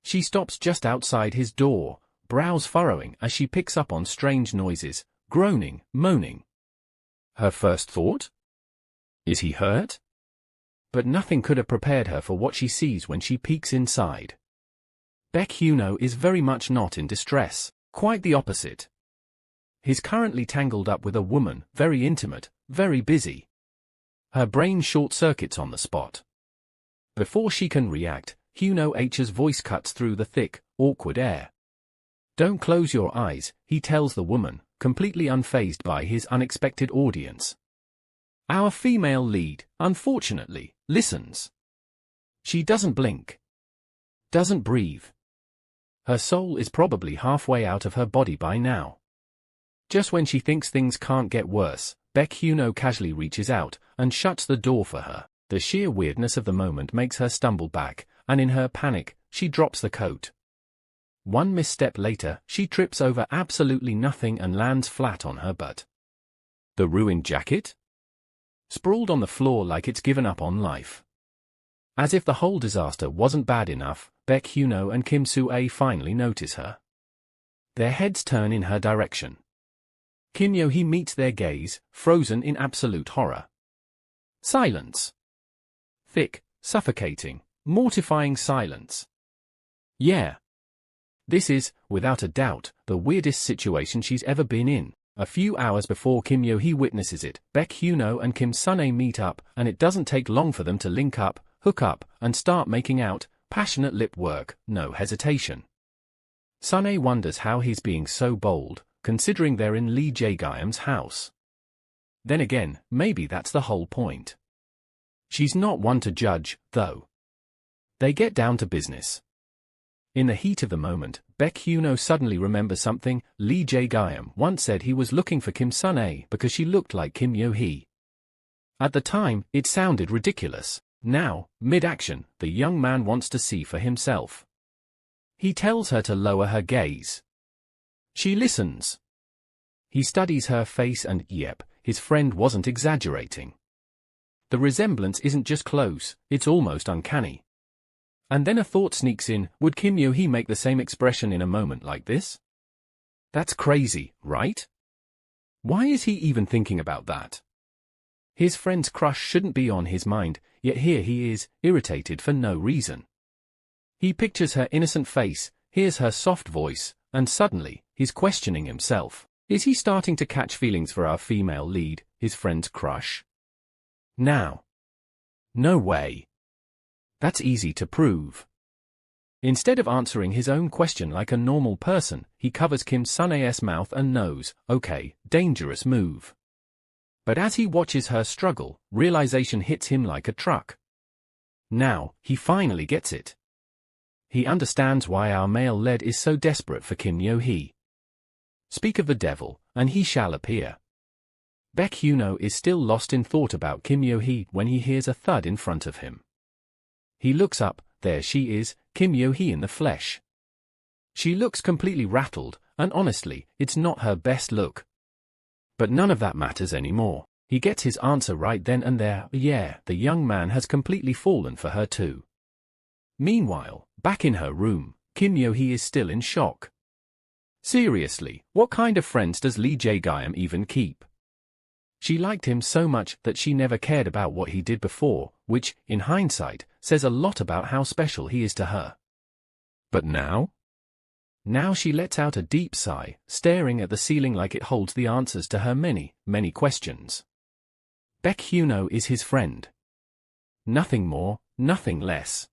She stops just outside his door, brows furrowing as she picks up on strange noises, groaning, moaning. Her first thought? Is he hurt? But nothing could have prepared her for what she sees when she peeks inside. Baek Hyun-oh is very much not in distress, quite the opposite. He's currently tangled up with a woman, very intimate, very busy. Her brain short-circuits on the spot. Before she can react, Hyun-oh's voice cuts through the thick, awkward air. Don't close your eyes, he tells the woman, completely unfazed by his unexpected audience. Our female lead, unfortunately, listens. She doesn't blink. Doesn't breathe. Her soul is probably halfway out of her body by now. Just when she thinks things can't get worse, Baek Hyun-oh casually reaches out and shuts the door for her. The sheer weirdness of the moment makes her stumble back, and in her panic, she drops the coat. One misstep later, she trips over absolutely nothing and lands flat on her butt. The ruined jacket? Sprawled on the floor like it's given up on life. As if the whole disaster wasn't bad enough, Baek Hyun-oh and Kim Soo-ae finally notice her. Their heads turn in her direction. Kim Yeo-hee meets their gaze, frozen in absolute horror. Silence. Thick, suffocating, mortifying silence. Yeah. This is, without a doubt, the weirdest situation she's ever been in. A few hours before Kim Yeo-hee witnesses it, Baek Hyun-oh and Kim Sun-ae meet up, and it doesn't take long for them to link up, hook up, and start making out, passionate lip work, no hesitation. Sun-ae wonders how he's being so bold, considering they're in Lee Jae-gyam's house. Then again, maybe that's the whole point. She's not one to judge, though. They get down to business. In the heat of the moment, Baek Hyun-oh suddenly remembers something. Lee Jae-gyam once said he was looking for Kim Sun-ae because she looked like Kim Yeo-hee. At the time, it sounded ridiculous. Now, mid-action, the young man wants to see for himself. He tells her to lower her gaze. She listens. He studies her face and, yep, his friend wasn't exaggerating. The resemblance isn't just close, it's almost uncanny. And then a thought sneaks in, would Kim Yeo-hee make the same expression in a moment like this? That's crazy, right? Why is he even thinking about that? His friend's crush shouldn't be on his mind, yet here he is, irritated for no reason. He pictures her innocent face, hears her soft voice, and suddenly, he's questioning himself. Is he starting to catch feelings for our female lead, his friend's crush? Now. No way. That's easy to prove. Instead of answering his own question like a normal person, he covers Kim Sun-ae's mouth and nose. Okay, dangerous move. But as he watches her struggle, realization hits him like a truck. Now, he finally gets it. He understands why our male lead is so desperate for Kim Yeo-hee. Speak of the devil, and he shall appear. Baek Hyun-oh is still lost in thought about Kim Yeo-hee when he hears a thud in front of him. He looks up, there she is, Kim Yeo-hee in the flesh. She looks completely rattled, and honestly, it's not her best look. But none of that matters anymore. He gets his answer right then and there. Yeah, the young man has completely fallen for her too. Meanwhile, back in her room, Kim Yeo-hee is still in shock. Seriously, what kind of friends does Lee Jae-gyum even keep? She liked him so much that she never cared about what he did before, which, in hindsight, says a lot about how special he is to her. But now? Now she lets out a deep sigh, staring at the ceiling like it holds the answers to her many, many questions. Baek Hyun-oh is his friend. Nothing more, nothing less.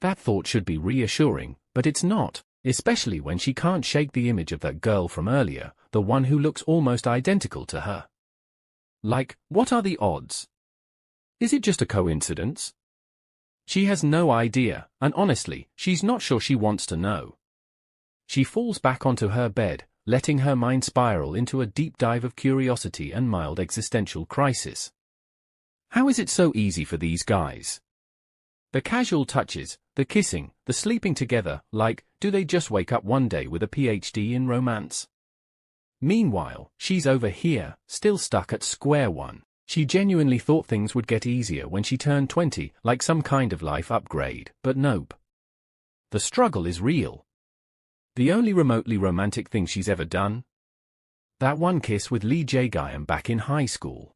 That thought should be reassuring, but it's not, especially when she can't shake the image of that girl from earlier, the one who looks almost identical to her. Like, what are the odds? Is it just a coincidence? She has no idea, and honestly, she's not sure she wants to know. She falls back onto her bed, letting her mind spiral into a deep dive of curiosity and mild existential crisis. How is it so easy for these guys? The casual touches, the kissing, the sleeping together, like, do they just wake up one day with a PhD in romance? Meanwhile, she's over here, still stuck at square one. She genuinely thought things would get easier when she turned 20, like some kind of life upgrade, but nope. The struggle is real. The only remotely romantic thing she's ever done? That one kiss with Lee Jae-gyum back in high school.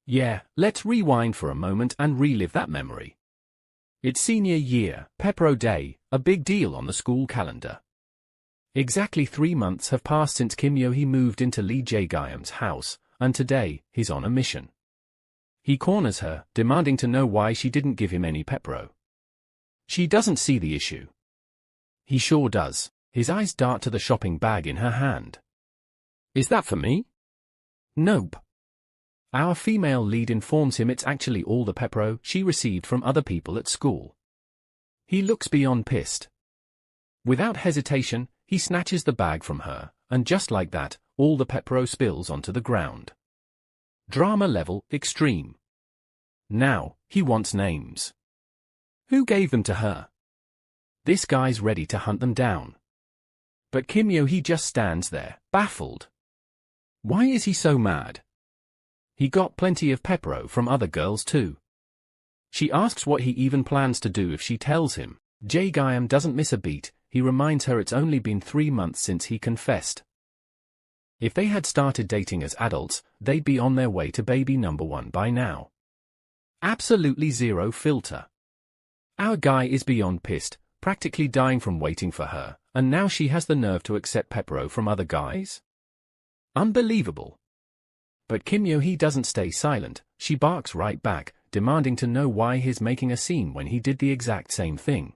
Yeah, let's rewind for a moment and relive that memory. It's senior year, Pepro Day, a big deal on the school calendar. Exactly 3 months have passed since Kim Yeo-hee moved into Lee Jae-gyum's house, and today, he's on a mission. He corners her, demanding to know why she didn't give him any Pepro. She doesn't see the issue. He sure does. His eyes dart to the shopping bag in her hand. Is that for me? Nope. Our female lead informs him it's actually all the Pepro she received from other people at school. He looks beyond pissed. Without hesitation, he snatches the bag from her, and just like that, all the Pepro spills onto the ground. Drama level, extreme. Now, he wants names. Who gave them to her? This guy's ready to hunt them down. But Kim Yeo-hee just stands there, baffled. Why is he so mad? He got plenty of Pepro from other girls too. She asks what he even plans to do if she tells him. Jae-gyum doesn't miss a beat. He reminds her it's only been 3 months since he confessed. If they had started dating as adults, they'd be on their way to baby number 1 by now. Absolutely zero filter. Our guy is beyond pissed, practically dying from waiting for her, and now she has the nerve to accept Pepro from other guys? Unbelievable. But Kim Yeo-hee doesn't stay silent. She barks right back, demanding to know why he's making a scene when he did the exact same thing.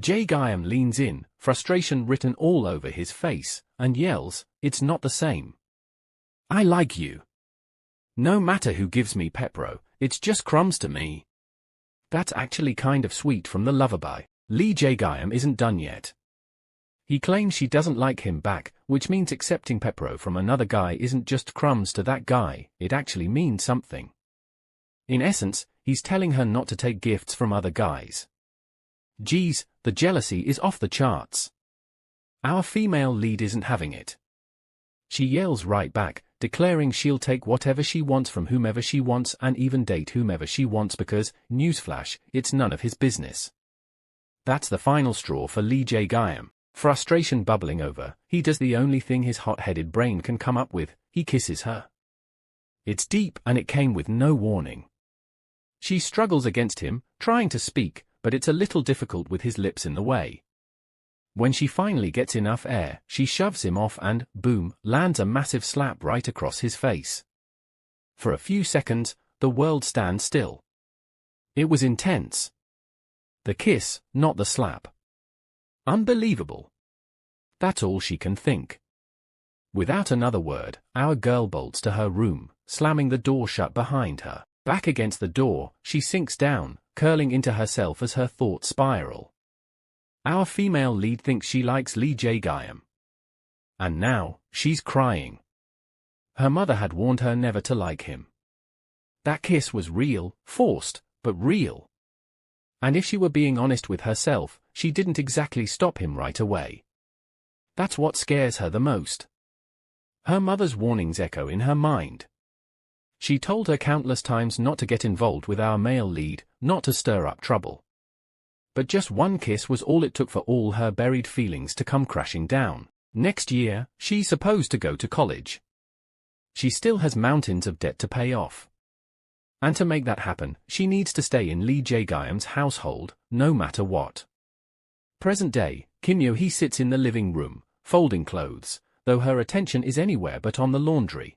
Jae-gyum leans in, frustration written all over his face, and yells, "It's not the same. I like you. No matter who gives me Pepro, it's just crumbs to me." That's actually kind of sweet from the lover-boy. Lee Jae-gyum isn't done yet. He claims she doesn't like him back, which means accepting Pepro from another guy isn't just crumbs to that guy, it actually means something. In essence, he's telling her not to take gifts from other guys. Geez, the jealousy is off the charts. Our female lead isn't having it. She yells right back, declaring she'll take whatever she wants from whomever she wants and even date whomever she wants because, newsflash, it's none of his business. That's the final straw for Lee Jae-gyum. Frustration bubbling over, he does the only thing his hot-headed brain can come up with, he kisses her. It's deep and it came with no warning. She struggles against him, trying to speak, but it's a little difficult with his lips in the way. When she finally gets enough air, she shoves him off and, boom, lands a massive slap right across his face. For a few seconds, the world stands still. It was intense. The kiss, not the slap. Unbelievable. That's all she can think. Without another word, our girl bolts to her room, slamming the door shut behind her. Back against the door, she sinks down, curling into herself as her thoughts spiral. Our female lead thinks she likes Lee Jae-gyum. And now, she's crying. Her mother had warned her never to like him. That kiss was real, forced, but real. And if she were being honest with herself, she didn't exactly stop him right away. That's what scares her the most. Her mother's warnings echo in her mind. She told her countless times not to get involved with our male lead, not to stir up trouble. But just one kiss was all it took for all her buried feelings to come crashing down. Next year, she's supposed to go to college. She still has mountains of debt to pay off. And to make that happen, she needs to stay in Lee Jae-gyam's household, no matter what. Present day, Kim Yeo-hee sits in the living room, folding clothes, though her attention is anywhere but on the laundry.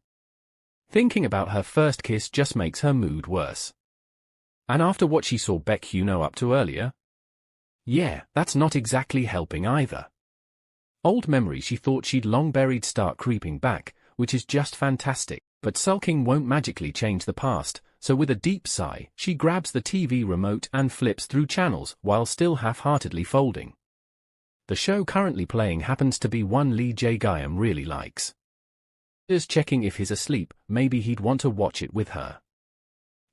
Thinking about her first kiss just makes her mood worse. And after what she saw Baek Hyun-oh up to earlier? Yeah, that's not exactly helping either. Old memories she thought she'd long buried start creeping back, which is just fantastic, but sulking won't magically change the past, so with a deep sigh, she grabs the TV remote and flips through channels while still half-heartedly folding. The show currently playing happens to be one Lee Jae-gyam really likes. Is checking if he's asleep, maybe he'd want to watch it with her.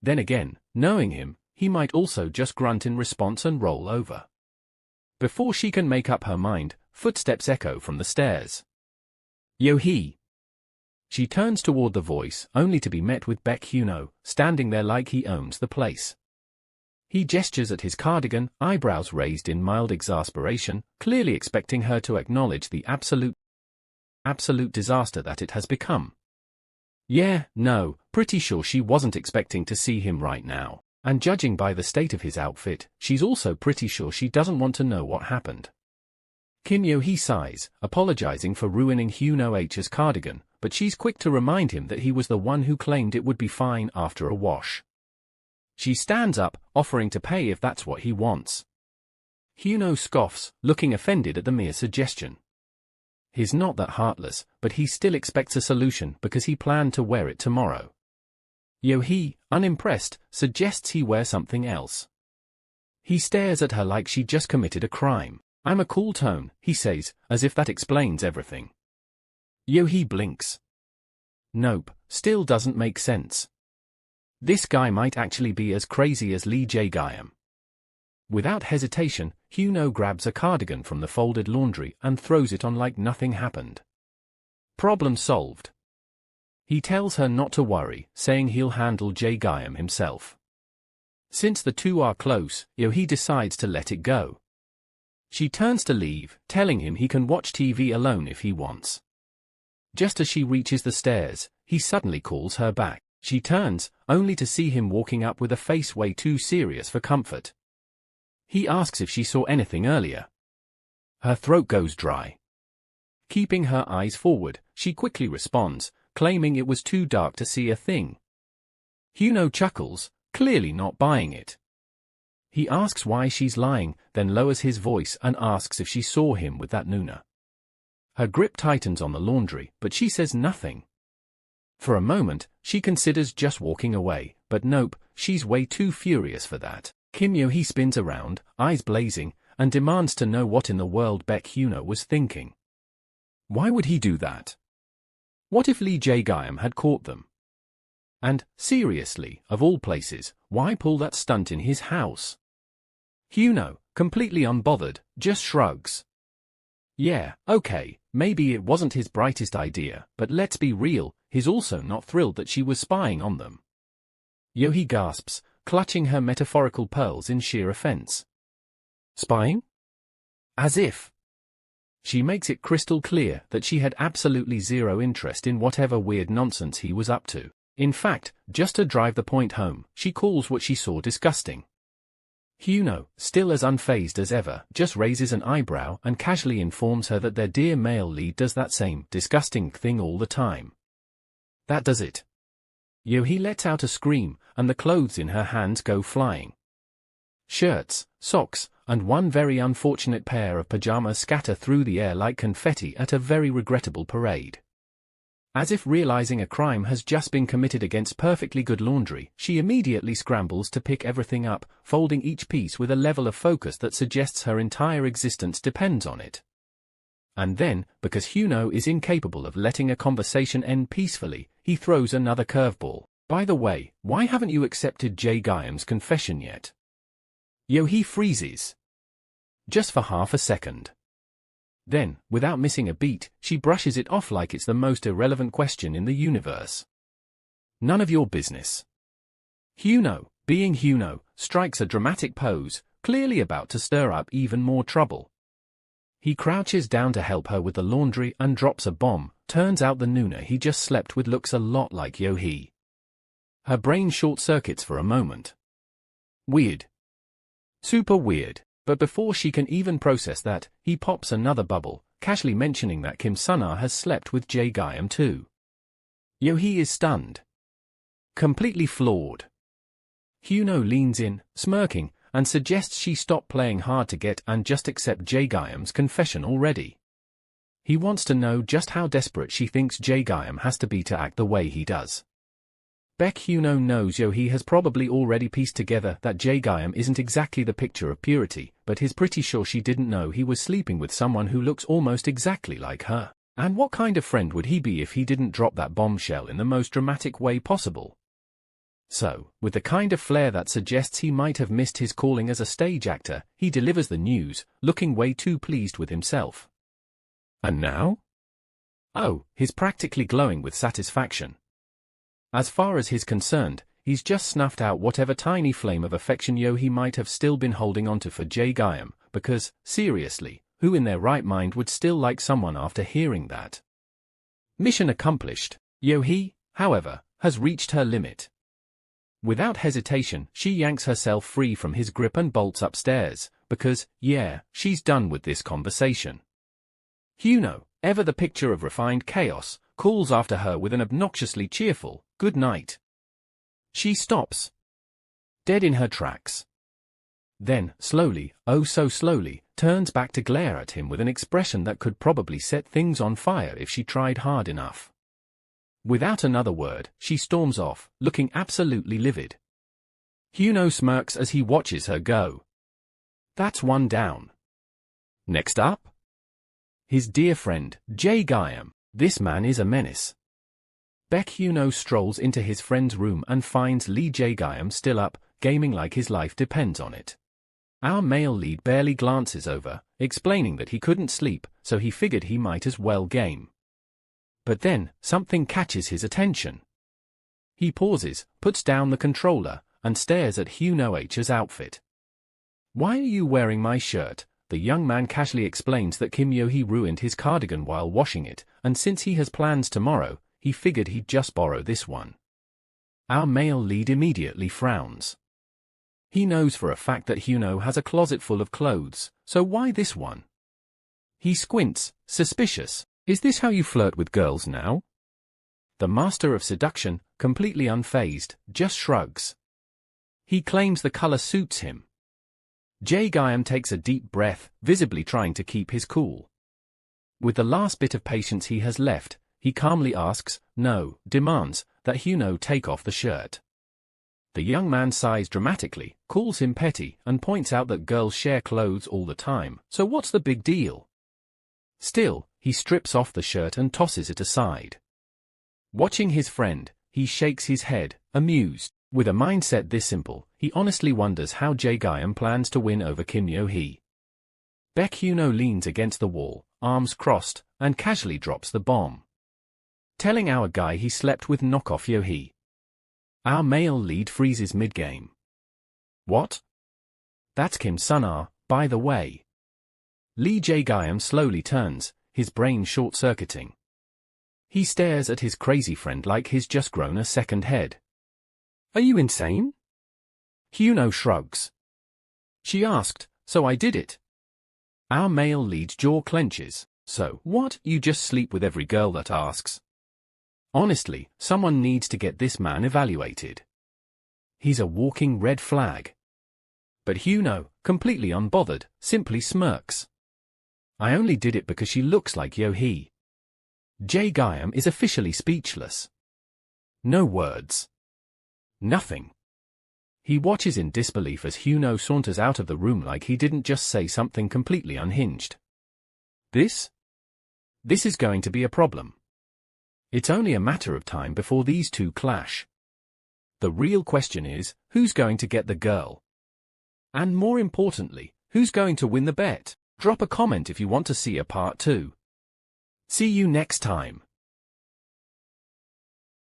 Then again, knowing him, he might also just grunt in response and roll over. Before she can make up her mind, footsteps echo from the stairs. Yeo-hee. She turns toward the voice, only to be met with Baek Hyun-oh, standing there like he owns the place. He gestures at his cardigan, eyebrows raised in mild exasperation, clearly expecting her to acknowledge the absolute disaster that it has become. Yeah, no, pretty sure she wasn't expecting to see him right now, and judging by the state of his outfit, she's also pretty sure she doesn't want to know what happened. Kim Yeo-hee sighs, apologizing for ruining Hyun-oh's cardigan, but she's quick to remind him that he was the one who claimed it would be fine after a wash. She stands up, offering to pay if that's what he wants. Hyun-oh scoffs, looking offended at the mere suggestion. He's not that heartless, but he still expects a solution because he planned to wear it tomorrow. Yeo-hee, unimpressed, suggests he wear something else. He stares at her like she just committed a crime. I'm a cool tone, he says, as if that explains everything. Yeo-hee blinks. Nope, still doesn't make sense. This guy might actually be as crazy as Lee Jae-gyam. Without hesitation, Hyun-oh grabs a cardigan from the folded laundry and throws it on like nothing happened. Problem solved. He tells her not to worry, saying he'll handle Jae-gyam himself. Since the two are close, Yeo-hee decides to let it go. She turns to leave, telling him he can watch TV alone if he wants. Just as she reaches the stairs, he suddenly calls her back. She turns, only to see him walking up with a face way too serious for comfort. He asks if she saw anything earlier. Her throat goes dry. Keeping her eyes forward, she quickly responds, claiming it was too dark to see a thing. Hyun-oh chuckles, clearly not buying it. He asks why she's lying, then lowers his voice and asks if she saw him with that Nuna. Her grip tightens on the laundry, but she says nothing. For a moment, she considers just walking away, but nope, she's way too furious for that. Kim Yeo-hee spins around, eyes blazing, and demands to know what in the world Baek Hyun-oh was thinking. Why would he do that? What if Lee Jae-gyam had caught them? And, seriously, of all places, why pull that stunt in his house? Hyun-oh, completely unbothered, just shrugs. Yeah, okay, maybe it wasn't his brightest idea, but let's be real, he's also not thrilled that she was spying on them. Yeo-hee gasps, clutching her metaphorical pearls in sheer offense. Spying? As if. She makes it crystal clear that she had absolutely zero interest in whatever weird nonsense he was up to. In fact, just to drive the point home, she calls what she saw disgusting. Hyun-oh, still as unfazed as ever, just raises an eyebrow and casually informs her that their dear male lead does that same disgusting thing all the time. That does it. Yeo-hee lets out a scream, and the clothes in her hands go flying. Shirts, socks, and one very unfortunate pair of pajamas scatter through the air like confetti at a very regrettable parade. As if realizing a crime has just been committed against perfectly good laundry, she immediately scrambles to pick everything up, folding each piece with a level of focus that suggests her entire existence depends on it. And then, because Hyun-oh is incapable of letting a conversation end peacefully, he throws another curveball. By the way, why haven't you accepted Jae-gyam's confession yet? Yeo-hee freezes. Just for half a second. Then, without missing a beat, she brushes it off like it's the most irrelevant question in the universe. None of your business. Hyun-oh, being Hyun-oh, strikes a dramatic pose, clearly about to stir up even more trouble. He crouches down to help her with the laundry and drops a bomb. Turns out the nooner he just slept with looks a lot like Yeo-hee. Her brain short-circuits for a moment. Weird. Super weird. But before she can even process that, he pops another bubble, casually mentioning that Kim Sun-ah has slept with Jae-gyam too. Yeo-hee is stunned. Completely floored. Hyun-oh leans in, smirking, and suggests she stop playing hard to get and just accept Jae-gyam's confession already. He wants to know just how desperate she thinks Jae-gyam has to be to act the way he does. Baek Hyun-oh knows Yeo-hee has probably already pieced together that Jae-gyam isn't exactly the picture of purity, but he's pretty sure she didn't know he was sleeping with someone who looks almost exactly like her. And what kind of friend would he be if he didn't drop that bombshell in the most dramatic way possible? So, with the kind of flair that suggests he might have missed his calling as a stage actor, he delivers the news, looking way too pleased with himself. And now? Oh, he's practically glowing with satisfaction. As far as he's concerned, he's just snuffed out whatever tiny flame of affection Yeo-hee might have still been holding onto for Jae-gyam, because, seriously, who in their right mind would still like someone after hearing that? Mission accomplished. Yeo-hee, however, has reached her limit. Without hesitation, she yanks herself free from his grip and bolts upstairs, because, yeah, she's done with this conversation. Hyun-oh, ever the picture of refined chaos, calls after her with an obnoxiously cheerful, "Good night." She stops. Dead in her tracks. Then, slowly, oh so slowly, turns back to glare at him with an expression that could probably set things on fire if she tried hard enough. Without another word, she storms off, looking absolutely livid. Hyun-oh smirks as he watches her go. That's one down. Next up? His dear friend, Jae-gyam. This man is a menace. Baek Hyun-oh strolls into his friend's room and finds Lee Jae-gyam still up, gaming like his life depends on it. Our male lead barely glances over, explaining that he couldn't sleep, so he figured he might as well game. But then, something catches his attention. He pauses, puts down the controller, and stares at Hyun-oh's outfit. "Why are you wearing my shirt?" The young man casually explains that Kim Yeo-hee ruined his cardigan while washing it, and since he has plans tomorrow, he figured he'd just borrow this one. Our male lead immediately frowns. He knows for a fact that Hyun-oh has a closet full of clothes, so why this one? He squints, suspicious. Is this how you flirt with girls now? The master of seduction, completely unfazed, just shrugs. He claims the color suits him. Jae-gyam takes a deep breath, visibly trying to keep his cool. With the last bit of patience he has left, he calmly asks, no, demands, that Hyun-oh take off the shirt. The young man sighs dramatically, calls him petty, and points out that girls share clothes all the time, so what's the big deal? Still, he strips off the shirt and tosses it aside. Watching his friend, he shakes his head, amused. With a mindset this simple, he honestly wonders how Jae-gyam plans to win over Kim Yeo-hee. Baek Hyun-oh leans against the wall, arms crossed, and casually drops the bomb. Telling our guy he slept with knockoff Yeo-hee. Our male lead freezes mid-game. What? That's Kim Sun-ah, by the way. Lee Jae-gyam slowly turns, his brain short-circuiting. He stares at his crazy friend like he's just grown a second head. Are you insane? Hyun-oh shrugs. She asked, so I did it. Our male lead jaw clenches. So, what, you just sleep with every girl that asks? Honestly, someone needs to get this man evaluated. He's a walking red flag. But Hyun-oh, completely unbothered, simply smirks. I only did it because she looks like Yeo-hee. Jae-gyam is officially speechless. No words. Nothing. He watches in disbelief as Hyun-oh saunters out of the room like he didn't just say something completely unhinged. This? This is going to be a problem. It's only a matter of time before these two clash. The real question is, who's going to get the girl? And more importantly, who's going to win the bet? Drop a comment if you want to see a part 2. See you next time.